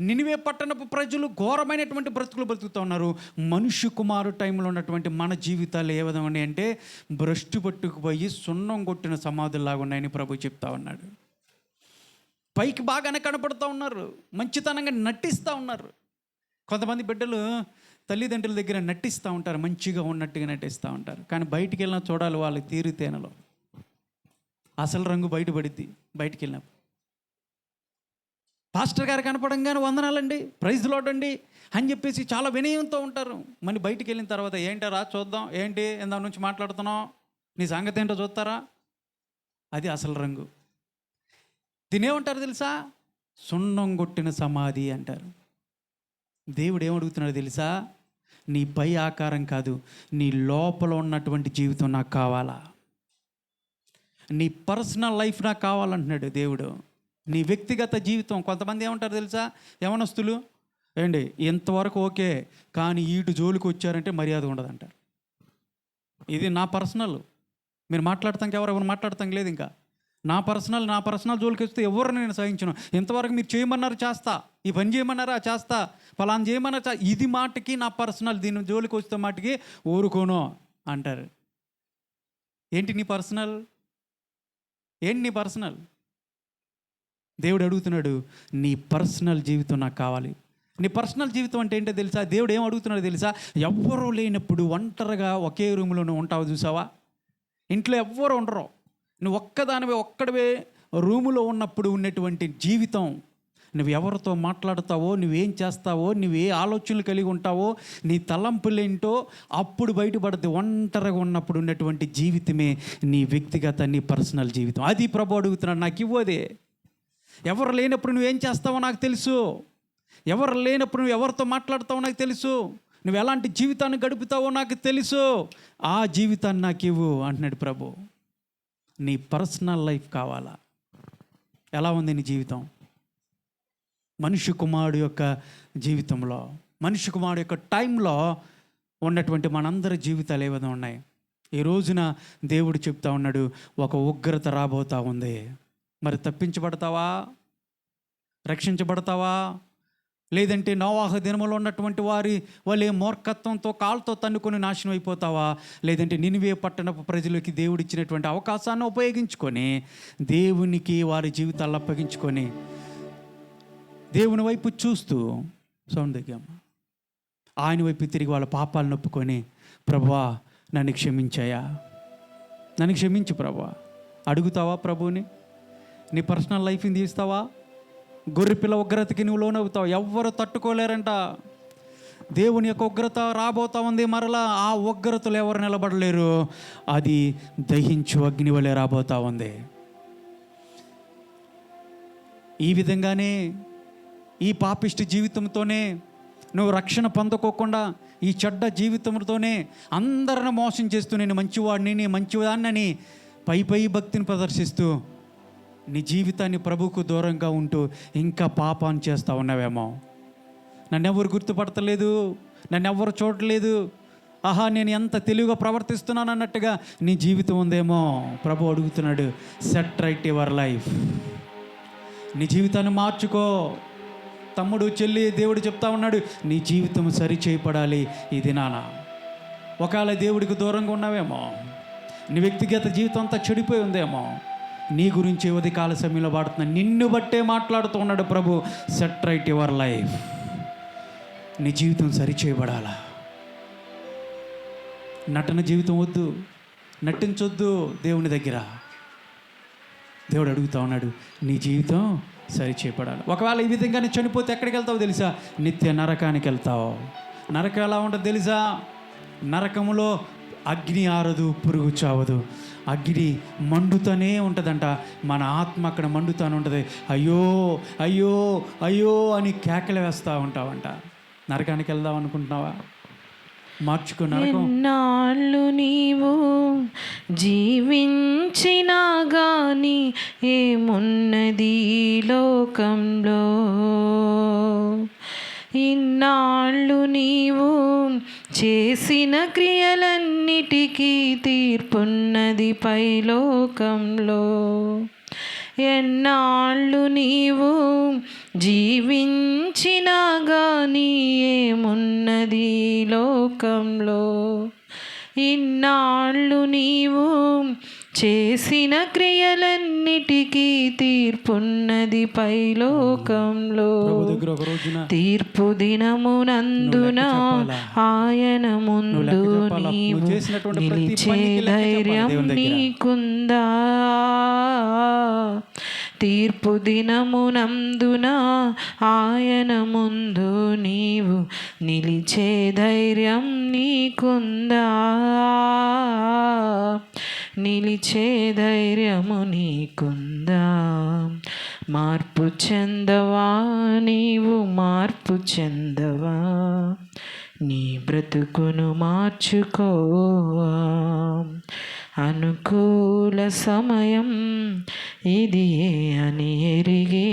[SPEAKER 1] నినివే పట్టణపు ప్రజలు ఘోరమైనటువంటి బ్రతుకులు బ్రతుకుతూ ఉన్నారు. మనుష్య కుమారు టైంలో ఉన్నటువంటి మన జీవితాలు ఏ విధంగా ఉన్నాయి అంటే, భ్రష్టు పట్టుకుపోయి సున్నం కొట్టిన సమాధుల్లాగా ఉన్నాయని ప్రభు చెప్తా ఉన్నాడు. పైకి బాగానే కనపడుతూ ఉన్నారు, మంచితనంగా నటిస్తూ ఉన్నారు. కొంతమంది బిడ్డలు తల్లిదండ్రుల దగ్గర నటిస్తూ ఉంటారు, మంచిగా ఉన్నట్టుగా నటిస్తూ ఉంటారు. కానీ బయటికి వెళ్ళినా చూడాలి వాళ్ళ తీరుతేనలో అసలు రంగు బయటపడిద్ది. బయటికి వెళ్ళినప్పుడు పాస్టర్ గారు కనపడంగానే వందనాలండి, ప్రైజ్ లార్డ్ అండి అని చెప్పేసి చాలా వినయంతో ఉంటారు. మళ్ళీ బయటికి వెళ్ళిన తర్వాత ఏంటారా చూద్దాం, ఏంటి దాని నుంచి మాట్లాడుతున్నావు, నీ సంగతి ఏంటో చూస్తారా? అది అసలు రంగు. దీనేమంటారు తెలుసా? సున్నం కొట్టిన సమాధి అంటారు. దేవుడు ఏమడుగుతున్నాడు తెలుసా? నీ పై ఆకారం కాదు, నీ లోపల ఉన్నటువంటి జీవితం నాకు కావాలా, నీ పర్సనల్ లైఫ్ నాకు కావాలంటున్నాడు దేవుడు. నీ వ్యక్తిగత జీవితం. కొంతమంది ఏమంటారు తెలుసా? యవనస్తులు ఏంటి ఇంతవరకు ఓకే, కానీ ఈటు జోలికి వచ్చారంటే మర్యాద ఉండదంటారు. ఇది నా పర్సనల్, మీరు మాట్లాడతాం ఎవరు మాట్లాడతాం లేదు. ఇంకా నా పర్సనల్ జోలికి వస్తే ఎవరు నేను సహించను. ఇంతవరకు మీరు చేయమన్నారు చేస్తా, ఈ పని చేయమన్నారా చేస్తా, ఫలానా చేయమన్నారా ఇది మాటకి నా పర్సనల్, దీని జోలికి వస్తే మాటకి ఊరుకోను అంటారు. ఏంటి నీ పర్సనల్? ఏంటి నీ పర్సనల్? దేవుడు అడుగుతున్నాడు, నీ పర్సనల్ జీవితం నాకు కావాలి. నీ పర్సనల్ జీవితం అంటే ఏంటో తెలుసా? దేవుడు ఏం అడుగుతున్నాడు తెలుసా? ఎవ్వరూ లేనప్పుడు ఒంటరిగా ఒకే రూమ్లో నువ్వు ఉంటావు చూసావా? ఇంట్లో ఎవ్వరు ఉండరు, నువ్వు ఒక్కడివే రూములో ఉన్నప్పుడు ఉన్నటువంటి జీవితం, నువ్వు ఎవరితో మాట్లాడతావో, నువ్వేం చేస్తావో, నువ్వే ఆలోచనలు కలిగి ఉంటావో, నీ తలంపులేంటో అప్పుడు బయటపడుతుంది. ఒంటరిగా ఉన్నప్పుడు ఉన్నటువంటి జీవితమే నీ వ్యక్తిగత, నీ పర్సనల్ జీవితం. అది ప్రభు అడుగుతున్నాడు, నాకు ఇవ్వదే. ఎవరు లేనప్పుడు నువ్వేం చేస్తావో నాకు తెలుసు, ఎవరు లేనప్పుడు నువ్వు ఎవరితో మాట్లాడతావో నాకు తెలుసు, నువ్వు ఎలాంటి జీవితాన్ని గడుపుతావో నాకు తెలుసు, ఆ జీవితాన్ని నాకు ఇవ్వు అంటున్నాడు ప్రభు. నీ పర్సనల్ లైఫ్ కావాలా? ఎలా ఉంది నీ జీవితం? మనిషి కుమారుడు యొక్క జీవితంలో, మనిషి కుమారుడు యొక్క టైంలో ఉన్నటువంటి మనందరి జీవితాలు ఏ విధంగా ఉన్నాయి? ఈ రోజున దేవుడు చెప్తా ఉన్నాడు, ఒక ఉగ్రత రాబోతా ఉంది. మరి తప్పించబడతావా? రక్షించబడతావా? లేదంటే నోవాహు దినములో ఉన్నటువంటి వారి వాళ్ళే మూర్ఖత్వంతో కాళ్ళతో తన్నుకొని నాశనం అయిపోతావా? లేదంటే నినివే పట్టణపు ప్రజలకి దేవుడు ఇచ్చినటువంటి అవకాశాన్ని ఉపయోగించుకొని దేవునికి వారి జీవితాలను అప్పగించుకొని దేవుని వైపు చూస్తూ సౌండ్ దగ్గర ఆయన వైపు తిరిగి వాళ్ళ పాపాలను ఒప్పుకొని, ప్రభువా నన్ను క్షమించాయా, నన్ను క్షమించు ప్రభువా అడుగుతావా ప్రభువుని? నీ పర్సనల్ లైఫ్ని తీస్తావా? గొర్రెపిల్ల ఉగ్రతకి నువ్వు లోనవుతావు. ఎవ్వరు తట్టుకోలేరంట. దేవుని యొక్క ఉగ్రత రాబోతా ఉంది. మరలా ఆ ఉగ్రతలు ఎవరు నిలబడలేరు. అది దహించు అగ్ని వలె రాబోతా ఉంది. ఈ విధంగానే ఈ పాపిష్టి జీవితంతోనే నువ్వు రక్షణ పొందుకోకుండా ఈ చెడ్డ జీవితంతోనే అందరిని మోసం చేస్తూ నేను మంచివాడిని, నేను మంచివాడిని పై భక్తిని ప్రదర్శిస్తూ నీ జీవితాన్ని ప్రభువుకు దూరంగా ఉంటూ ఇంకా పాపాన్ని చేస్తూ ఉన్నావేమో. నన్నెవరు గుర్తుపడతలేదు, నన్నెవరు చూడలేదు, ఆహా నేను ఎంత తెలివిగా ప్రవర్తిస్తున్నాను అన్నట్టుగా నీ జీవితం ఉందేమో. ప్రభు అడుగుతున్నాడు, సెట్ రైట్ యువర్ లైఫ్. నీ జీవితాన్ని మార్చుకో తమ్ముడు, చెల్లి. దేవుడు చెప్తా ఉన్నాడు, నీ జీవితం సరిచేయబడాలి ఈ దినాన. ఒకవేళ దేవుడికి దూరంగా ఉన్నావేమో, నీ వ్యక్తిగత జీవితం అంతా చెడిపోయి ఉందేమో, నీ గురించి ఉదయకాల సమయంలో పాడుతున్నా, నిన్ను బట్టే మాట్లాడుతూ ఉన్నాడు ప్రభు. Set right your life. నీ జీవితం సరిచేయబడాలా. నటన జీవితం వద్దు, నటించొద్దు దేవుని దగ్గర. దేవుడు అడుగుతా ఉన్నాడు, నీ జీవితం సరిచేయబడాలి. ఒకవేళ ఈ విధంగానే చనిపోతే ఎక్కడికి వెళ్తావు తెలుసా? నిత్య నరకానికి వెళ్తావు. నరకం ఎలా ఉంటుంది తెలుసా? నరకములో అగ్ని ఆరదు, పురుగు చావదు, అగ్ని మండుతూనే ఉంటుందంట. మన ఆత్మ అక్కడ మండుతూనే ఉంటుంది. అయ్యో అయ్యో అయ్యో అని కేకలు వేస్తూ ఉంటావంట. నరకానికి వెళ్దాం అనుకుంటున్నావా? మార్చుకో నరకం.
[SPEAKER 2] ఎన్నాళ్ళు నీవు జీవించినా గాని ఏమున్నది లోకంలో, ఇన్నాళ్ళు నీవు చేసిన క్రియలన్నిటికీ తీర్పున్నది పైలోకంలో. ఎన్నాళ్ళు నీవు జీవించినా గాని ఏమున్నది లోకంలో, ఇన్నాళ్ళు నీవు చేసిన క్రియలన్నిటికీ తీర్పున్నది పైలోకంలో. తీర్పు దినమునందున ఆయన ముందు నీవు నిలిచే ధైర్యం నీకుందా? తీర్పు దినమునందున ఆయన ముందు నీవు నిలిచే ధైర్యం నీకుందా? నిలిచే ధైర్యము నీకుందా? మార్పు చెందవా నీవు, మార్పు చెందవా? నీ బ్రతుకును మార్చుకోవా. అనుకూల సమయం ఇది అని ఎరిగి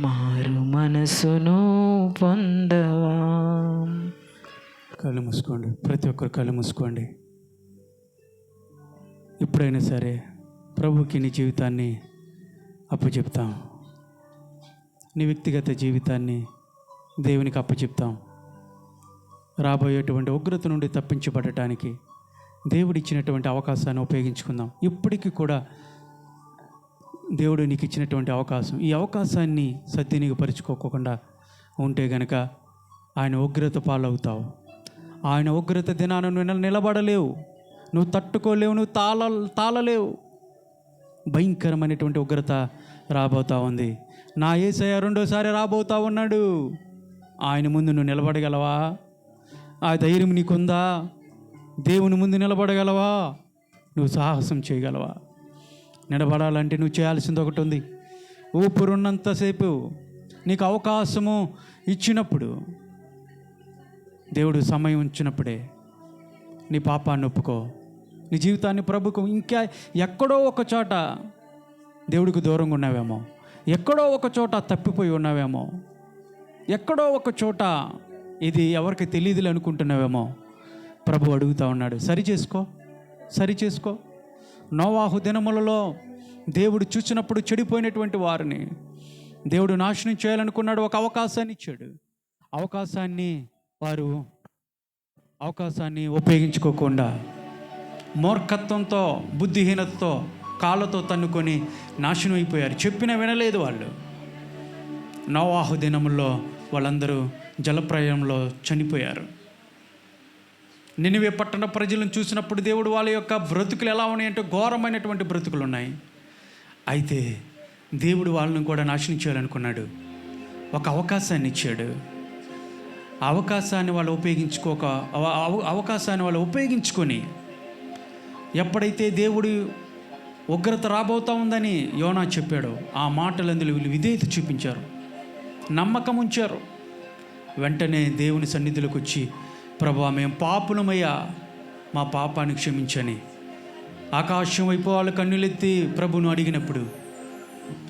[SPEAKER 2] మారు మనసును పొందవా.
[SPEAKER 1] కళ్ళు మూసుకోండి, ప్రతి ఒక్కరు కళ్ళు మూసుకోండి. ఎప్పుడైనా సరే ప్రభుకి నీ జీవితాన్ని అప్పచెప్తాం. నీ వ్యక్తిగత జీవితాన్ని దేవునికి అప్పచెప్తాం. రాబోయేటువంటి ఉగ్రత నుండి తప్పించబడటానికి దేవుడు ఇచ్చినటువంటి అవకాశాన్ని ఉపయోగించుకుందాం. ఇప్పటికీ కూడా దేవుడు నీకు ఇచ్చినటువంటి అవకాశం, ఈ అవకాశాన్ని సద్వినియోగపరుచుకోకుండా ఉంటే గనక ఆయన ఉగ్రత పాలవుతావు. ఆయన ఉగ్రత దినాన నువ్వు నిలబడలేవు, నువ్వు తట్టుకోలేవు, నువ్వు తాళలేవు. భయంకరమైనటువంటి ఉగ్రత రాబోతా ఉంది. నా యేసయ్య రెండోసారి రాబోతా ఉన్నాడు. ఆయన ముందు నువ్వు నిలబడగలవా? ఆ ధైర్యం నీకుందా? దేవుని ముందు నిలబడగలవా? నువ్వు సాహసం చేయగలవా? నిలబడాలంటే నువ్వు చేయాల్సింది ఒకటి ఉంది. ఊపిరున్నంతసేపు నీకు అవకాశము ఇచ్చినప్పుడు దేవుడు సమయం ఉంచినప్పుడే నీ పాపాన్ని ఒప్పుకో, నీ జీవితాన్ని ప్రభుకు. ఇంకా ఎక్కడో ఒక చోట దేవుడికి దూరంగా ఉన్నావేమో, ఎక్కడో ఒక చోట తప్పిపోయి ఉన్నావేమో, ఎక్కడో ఒక చోట ఇది ఎవరికి తెలియదులే అనుకుంటున్నావేమో. ప్రభు అడుగుతూ ఉన్నాడు, సరిచేసుకో. నోవాహు దినములలో దేవుడు చూసినప్పుడు చెడిపోయినటువంటి వారిని దేవుడు నాశనం చేయాలనుకున్నాడు. ఒక అవకాశాన్ని ఇచ్చాడు. అవకాశాన్ని ఉపయోగించుకోకుండా మూర్ఖత్వంతో, బుద్ధిహీనతతో, కాళ్ళతో తన్నుకొని నాశనం అయిపోయారు. చెప్పినా వినలేదు వాళ్ళు. నోవాహు దినముల్లో వాళ్ళందరూ జలప్రయాణంలో చనిపోయారు. నినివే పట్టణ ప్రజలను చూసినప్పుడు దేవుడు వాళ్ళ యొక్క బ్రతుకులు ఎలా ఉన్నాయంటే ఘోరమైనటువంటి బ్రతుకులు ఉన్నాయి. అయితే దేవుడు వాళ్ళని కూడా నాశనం చేయాలనుకున్నాడు. ఒక అవకాశాన్ని ఇచ్చాడు. అవకాశాన్ని వాళ్ళు ఉపయోగించుకొని ఎప్పుడైతే దేవుడు ఉగ్రత రాబోతా ఉందని యోనా చెప్పాడో ఆ మాటలందులో వీళ్ళు విధేయత చూపించారు, నమ్మకం ఉంచారు. వెంటనే దేవుని సన్నిధిలోకి వచ్చి, ప్రభువా మేము పాపులమయ్యా, మా పాపాన్ని క్షమించని ఆకాశం వైపు వాళ్ళు కన్నులెత్తి ప్రభువును అడిగినప్పుడు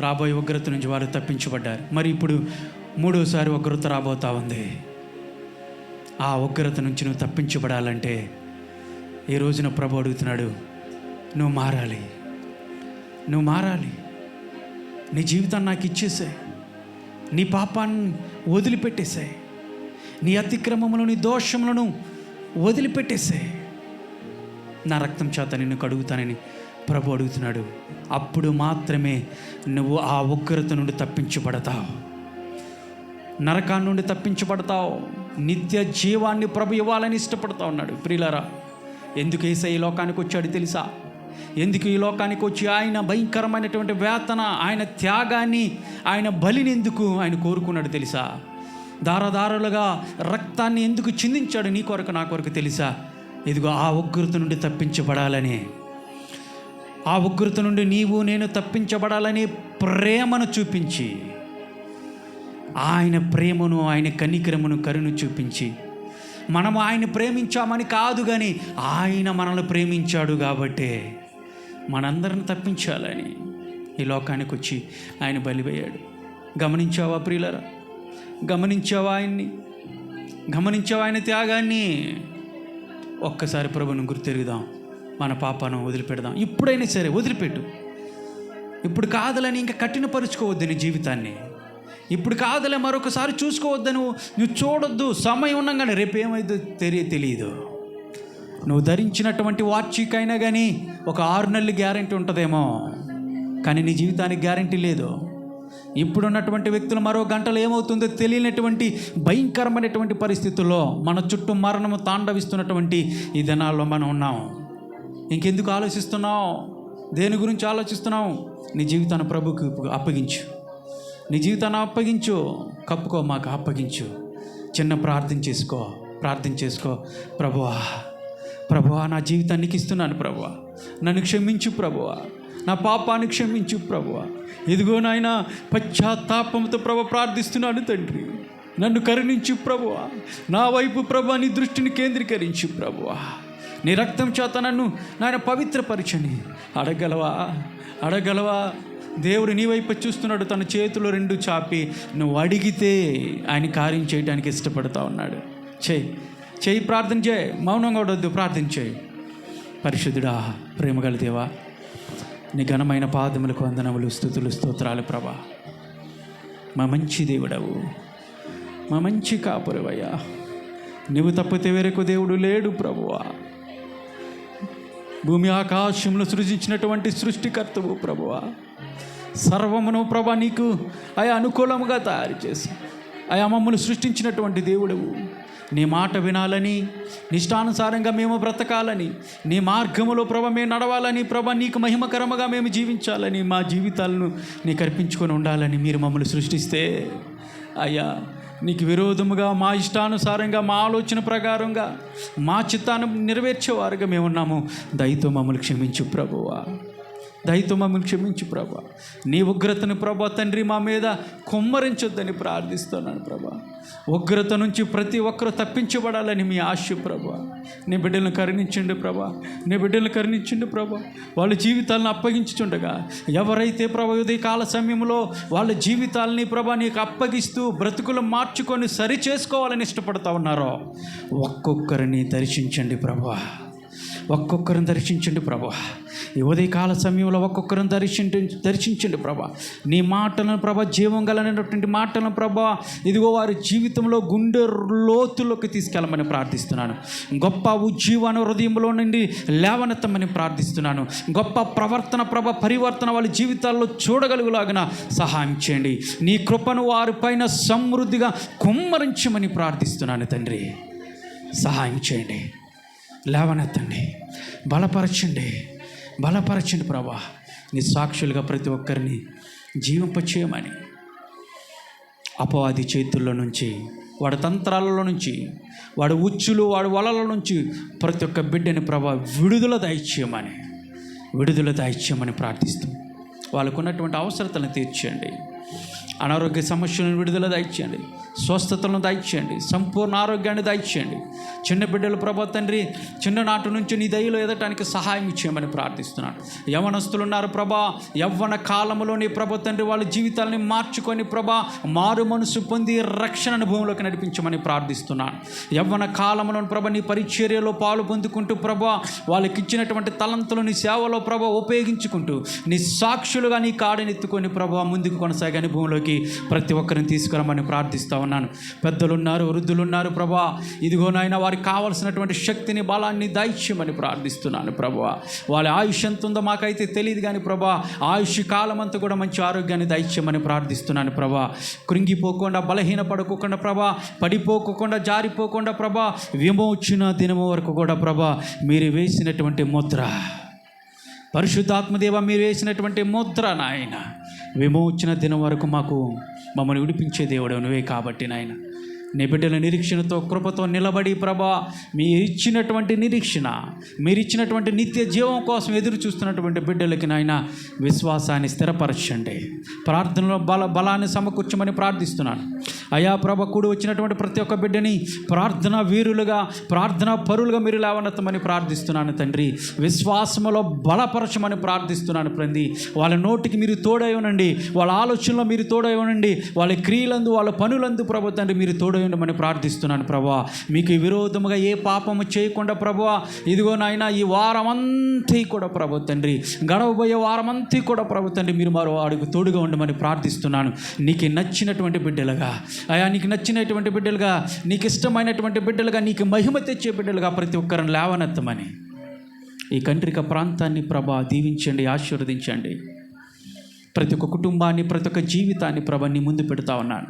[SPEAKER 1] రాబోయే ఉగ్రత నుంచి వారు తప్పించబడ్డారు. మరి ఇప్పుడు మూడోసారి ఉగ్రత రాబోతా ఉంది. ఆ ఉగ్రత నుంచి నువ్వు తప్పించబడాలంటే ఈ రోజున ప్రభు అడుగుతున్నాడు, నువ్వు మారాలి. నీ జీవితాన్ని నాకు ఇచ్చేసాయి, నీ పాపాన్ని వదిలిపెట్టేసాయి, నీ అతిక్రమములను, నీ దోషములను వదిలిపెట్టేసాయి. నా రక్తం చేత నిన్ను కడుగుతానని ప్రభు అడుగుతున్నాడు. అప్పుడు మాత్రమే నువ్వు ఆ ఉగ్రత నుండి తప్పించబడతావు, నరకాన్ని నుండి తప్పించబడతావు, నిత్య జీవాన్ని ప్రభు ఇవ్వాలని ఇష్టపడతా ఉన్నాడు. ప్రియులారా, ఎందుకు యేసయ్య ఈ లోకానికి వచ్చాడు తెలుసా? ఎందుకు ఈ లోకానికి వచ్చి ఆయన భయంకరమైనటువంటి వేతన, ఆయన త్యాగాన్ని, ఆయన బలిని ఎందుకు ఆయన కోరుకున్నాడు తెలుసా? దారదారులుగా రక్తాన్ని ఎందుకు చిందించాడు నీ కొరకు, నా కొరకు తెలుసా? ఇదిగో ఆ ఉగ్రత నుండి తప్పించబడాలని, ఆ ఉగ్రత నుండి నీవు నేను తప్పించబడాలని ప్రేమను చూపించి, ఆయన ప్రేమను, ఆయన కనికరమును, కరుణ చూపించి, మనము ఆయన ప్రేమించామని కాదు కానీ ఆయన మనల్ని ప్రేమించాడు కాబట్టే మనందరిని తప్పించాలని ఈ లోకానికి వచ్చి ఆయన బలిపోయాడు. గమనించావా ప్రియులరా? గమనించావా ఆయన త్యాగాన్ని? ఒక్కసారి ప్రభువును గుర్తెరుగుదాం, మన పాపాను వదిలిపెడదాం. ఇప్పుడైనా సరే వదిలిపెట్టు. ఇప్పుడు కాదులని ఇంకా కఠినపరుచుకోవద్దు నీ జీవితాన్ని. ఇప్పుడు కాదులే మరొకసారి చూసుకోవద్దు, నువ్వు చూడొద్దు. సమయం ఉండగానే రేపు ఏమైందో తెలియదు. నువ్వు ధరించినటువంటి వాచీకైనా కానీ ఒక 6 నెలలు గ్యారంటీ ఉంటుందేమో, కానీ నీ జీవితానికి గ్యారంటీ లేదు. ఇప్పుడున్నటువంటి వ్యక్తులు మరో గంటలో ఏమవుతుందో తెలియనటువంటి భయంకరమైనటువంటి పరిస్థితుల్లో మన చుట్టూ మరణము తాండవిస్తున్నటువంటి ఈ దినాల్లో మనం ఉన్నాం. ఇంకెందుకు ఆలోచిస్తున్నావు? దేని గురించి ఆలోచిస్తున్నావు? నీ జీవితాన్ని ప్రభుకి అప్పగించు. నీ జీవితాన్ని అప్పగించు. కప్పుకో, మాకు అప్పగించు. చిన్న ప్రార్థన చేసుకో. ప్రభువా నా జీవితానికి ఇస్తున్నాను ప్రభువా, నన్ను క్షమించు ప్రభువా, నా పాపాన్ని క్షమించు ప్రభువా. ఇదిగో నాయన పశ్చాత్తాపంతో ప్రార్థిస్తున్నాను తండ్రి, నన్ను కరుణించు ప్రభువా. నా వైపు ప్రభువా నీ దృష్టిని కేంద్రీకరించు ప్రభువా. నీ రక్తం చేత నన్ను నాయన పవిత్రపరచని అడగలవా? దేవుడు నీ వైపు చూస్తున్నాడు, తన చేతులు 2 చాపి నువ్వు అడిగితే ఆయన కార్యం చేయడానికి ఇష్టపడతా ఉన్నాడు. చేయి ప్రార్థన చేయి, మౌనంగా ఉండొద్దు, ప్రార్థన చేయి. పరిశుద్ధుడా, ప్రేమగల దేవా, నీ ఘనమైన పాదములకు వందనములు, స్తుతులు, స్తోత్రాలు ప్రభా. మా మంచి దేవుడవు, మా మంచి కాపురవయ్యా. నువ్వు తప్పితే వేరొక దేవుడు లేడు ప్రభువా. భూమి ఆకాశంలో సృజించినటువంటి సృష్టికర్తవు ప్రభువా. సర్వమును ప్రభా నీకు ఆయా అనుకూలముగా తయారు చేసి ఆయా మమ్మల్ని సృష్టించినటువంటి దేవుడవు. నీ మాట వినాలని, నిష్టానుసారంగా మేము బ్రతకాలని, నీ మార్గములో ప్రభ మేము నడవాలని, ప్రభ నీకు మహిమకరముగా మేము జీవించాలని, మా జీవితాలను నీకు అర్పించుకొని ఉండాలని మీరు మమ్మల్ని సృష్టిస్తే అయ్యా నీకు విరోధముగా, మా ఇష్టానుసారంగా, మా ఆలోచన ప్రకారంగా, మా చిత్తాన్ని నెరవేర్చేవారుగా మేము ఉన్నాము. దయతో మమ్మల్ని క్షమించు ప్రభువా. దయతో మమ్మల్ని క్షమించు ప్రభా. నీ ఉగ్రతను ప్రభా తండ్రి మా మీద కుమ్మరించొద్దని ప్రార్థిస్తున్నాను ప్రభా. ఉగ్రత నుంచి ప్రతి ఒక్కరూ తప్పించబడాలని మీ ఆశ ప్రభా. నీ బిడ్డలను కరుణించండి ప్రభా. నీ బిడ్డలను కరుణించండి ప్రభా. వాళ్ళ జీవితాలను అప్పగించుచుండగా ఎవరైతే ప్రభా ఉదయ కాల సమయంలో వాళ్ళ జీవితాలని ప్రభా నీకు అప్పగిస్తూ బ్రతుకులు మార్చుకొని సరి చేసుకోవాలని ఇష్టపడతా ఉన్నారో ఒక్కొక్కరిని దర్శించండి ప్రభా. ఒక్కొక్కరిని దర్శించండి ప్రభా. ఈ ఉదయకాల సమయంలో ఒక్కొక్కరిని దర్శించండి ప్రభా. నీ మాటలను ప్రభా, జీవం గలనటువంటి మాటలను ప్రభా ఇదిగో వారి జీవితంలో గుండె లోతుల్లోకి తీసుకెళ్ళమని ప్రార్థిస్తున్నాను. గొప్ప ఉజ్జీవాన్ని హృదయంలో నుండి లేవనెత్తమని ప్రార్థిస్తున్నాను. గొప్ప ప్రవర్తన ప్రభా, పరివర్తన వాళ్ళ జీవితాల్లో చూడగలుగులాగిన సహాయం చేయండి. నీ కృపను వారిపైన సమృద్ధిగా కుమ్మరించమని ప్రార్థిస్తున్నాను తండ్రి. సహాయం చేయండి, లేవనెత్తండి, బలపరచండి ప్రభా. నీ సాక్షులుగా ప్రతి ఒక్కరిని జీవింపచేయమని అపవాది చేతుల్లో నుంచి, వాడి తంత్రాలలో నుంచి, వాడి ఉచ్చులు, వాడి వలల నుంచి ప్రతి ఒక్క బిడ్డని ప్రభా విడుదల దయచేయమని ప్రార్థిస్తూ వాళ్ళకు ఉన్నటువంటి అవసరతలను తీర్చేయండి. అనారోగ్య సమస్యలను విడుదల దయచేయండి, స్వస్థతలను దయచేయండి, సంపూర్ణ ఆరోగ్యాన్ని దయచేయండి. చిన్న బిడ్డలు ప్రభా తండ్రి చిన్ననాటి నుంచి నీ దయలో ఎదటానికి సహాయం ఇచ్చేయమని ప్రార్థిస్తున్నాను. యవనస్తులు ఉన్నారు ప్రభా, యవ్వన కాలంలోని ప్రభా తండ్రి వాళ్ళ జీవితాలని మార్చుకొని ప్రభా మారు మనసు పొంది రక్షణ అనుభవంలోకి నడిపించమని ప్రార్థిస్తున్నాను. యవ్వన కాలంలోని ప్రభా నీ పరిచర్యలో పాలు పొందుకుంటూ ప్రభా వాళ్ళకి ఇచ్చినటువంటి తలంతులు నీ సేవలో ప్రభా ఉపయోగించుకుంటూ నీ సాక్షులుగా నీ కాడనెత్తుకొని ప్రభా ముందుకు కొనసాగే అనుభవంలోకి ప్రతి ఒక్కరిని తీసుకురమని ప్రార్థిస్తా ఉన్నాను. పెద్దలున్నారు, వృద్ధులున్నారు ప్రభా, ఇదిగో నాయన వారికి కావలసినటువంటి శక్తిని, బలాన్ని దయచేయమని ప్రార్థిస్తున్నాను ప్రభా. వాళ్ళ ఆయుష్ ఎంత ఉందో మాకైతే తెలియదు కానీ ప్రభా ఆయుష్ కాలం అంతా కూడా మంచి ఆరోగ్యాన్ని దయచేయమని ప్రార్థిస్తున్నాను ప్రభా. కృంగిపోకుండా, బలహీనపడుకోకుండా ప్రభా, పడిపోకుండా, జారిపోకుండా ప్రభా విమోచన దినము వరకు కూడా ప్రభా మీరు వేసినటువంటి ముద్ర, పరిశుద్ధాత్మదేవ మీరు వేసినటువంటి ముద్ర నాయన, విమోచన దినం వరకు మమ్మల్ని విడిపించే దేవుడు నువ్వే కాబట్టి నాయన నీ బిడ్డల నిరీక్షణతో, కృపతో నిలబడి ప్రభా మీరు ఇచ్చినటువంటి నిరీక్షణ, మీరు ఇచ్చినటువంటి నిత్య జీవం కోసం ఎదురు చూస్తున్నటువంటి బిడ్డలకి నాయన విశ్వాసాన్ని స్థిరపరచండి. ప్రార్థనలో బలాన్ని సమకూర్చమని ప్రార్థిస్తున్నాను. అయా ప్రభ కూడి వచ్చినటువంటి ప్రతి ఒక్క బిడ్డని ప్రార్థనా వీరులుగా, ప్రార్థనా పరులుగా మీరు లేవనెత్తమని ప్రార్థిస్తున్నాను తండ్రి. విశ్వాసములో బలపరచమని ప్రార్థిస్తున్నాను తండ్రి. వాళ్ళ నోటికి మీరు తోడై ఉండండి, వాళ్ళ ఆలోచనలో మీరు తోడై ఉండండి, వాళ్ళ క్రియలందు, వాళ్ళ పనులందు ప్రభు తండ్రి మీరు తోడై ఉండమని ప్రార్థిస్తున్నాను ప్రభా. మీకు విరోధముగా ఏ పాపము చేయకుండా ప్రభా ఇదిగో నాయన ఈ వారమంతా కూడా ప్రభు తండ్రి, గడవబోయే వారమంతా కూడా ప్రభు తండ్రి మీరు మరో అడుగు తోడుగా ఉండమని ప్రార్థిస్తున్నాను. నీకు నచ్చినటువంటి బిడ్డలుగా, అయా నీకు నచ్చినటువంటి బిడ్డలుగా, నీకు ఇష్టమైనటువంటి బిడ్డలుగా, నీకు మహిమ తెచ్చే బిడ్డలుగా ప్రతి ఒక్కరిని లేవనెత్తమని ఈ కంట్రిక ప్రాంతాన్ని ప్రభా దీవించండి, ఆశీర్వదించండి. ప్రతి ఒక్క కుటుంబాన్ని, ప్రతి ఒక్క జీవితాన్ని ప్రభా నీ ముందు పెడతా ఉన్నాను.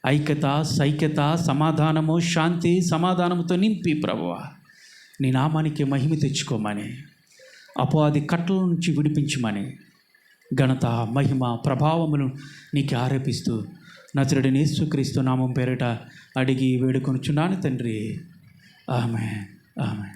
[SPEAKER 1] ఐక్యత, సైక్యత, సమాధానము, శాంతి, సమాధానముతో నింపి ప్రభువా నీ నామానికి మహిమ తెచ్చుకోమని, అపవాది కట్టల నుంచి విడిపించమని ఘనత, మహిమ, ప్రభావమును నీకు ఆరోపిస్తూ నజరుడైన యేసుక్రీస్తు నామం పేరిట అడిగి వేడుకొనుచున్నాను తండ్రి. ఆమేన్, ఆమేన్.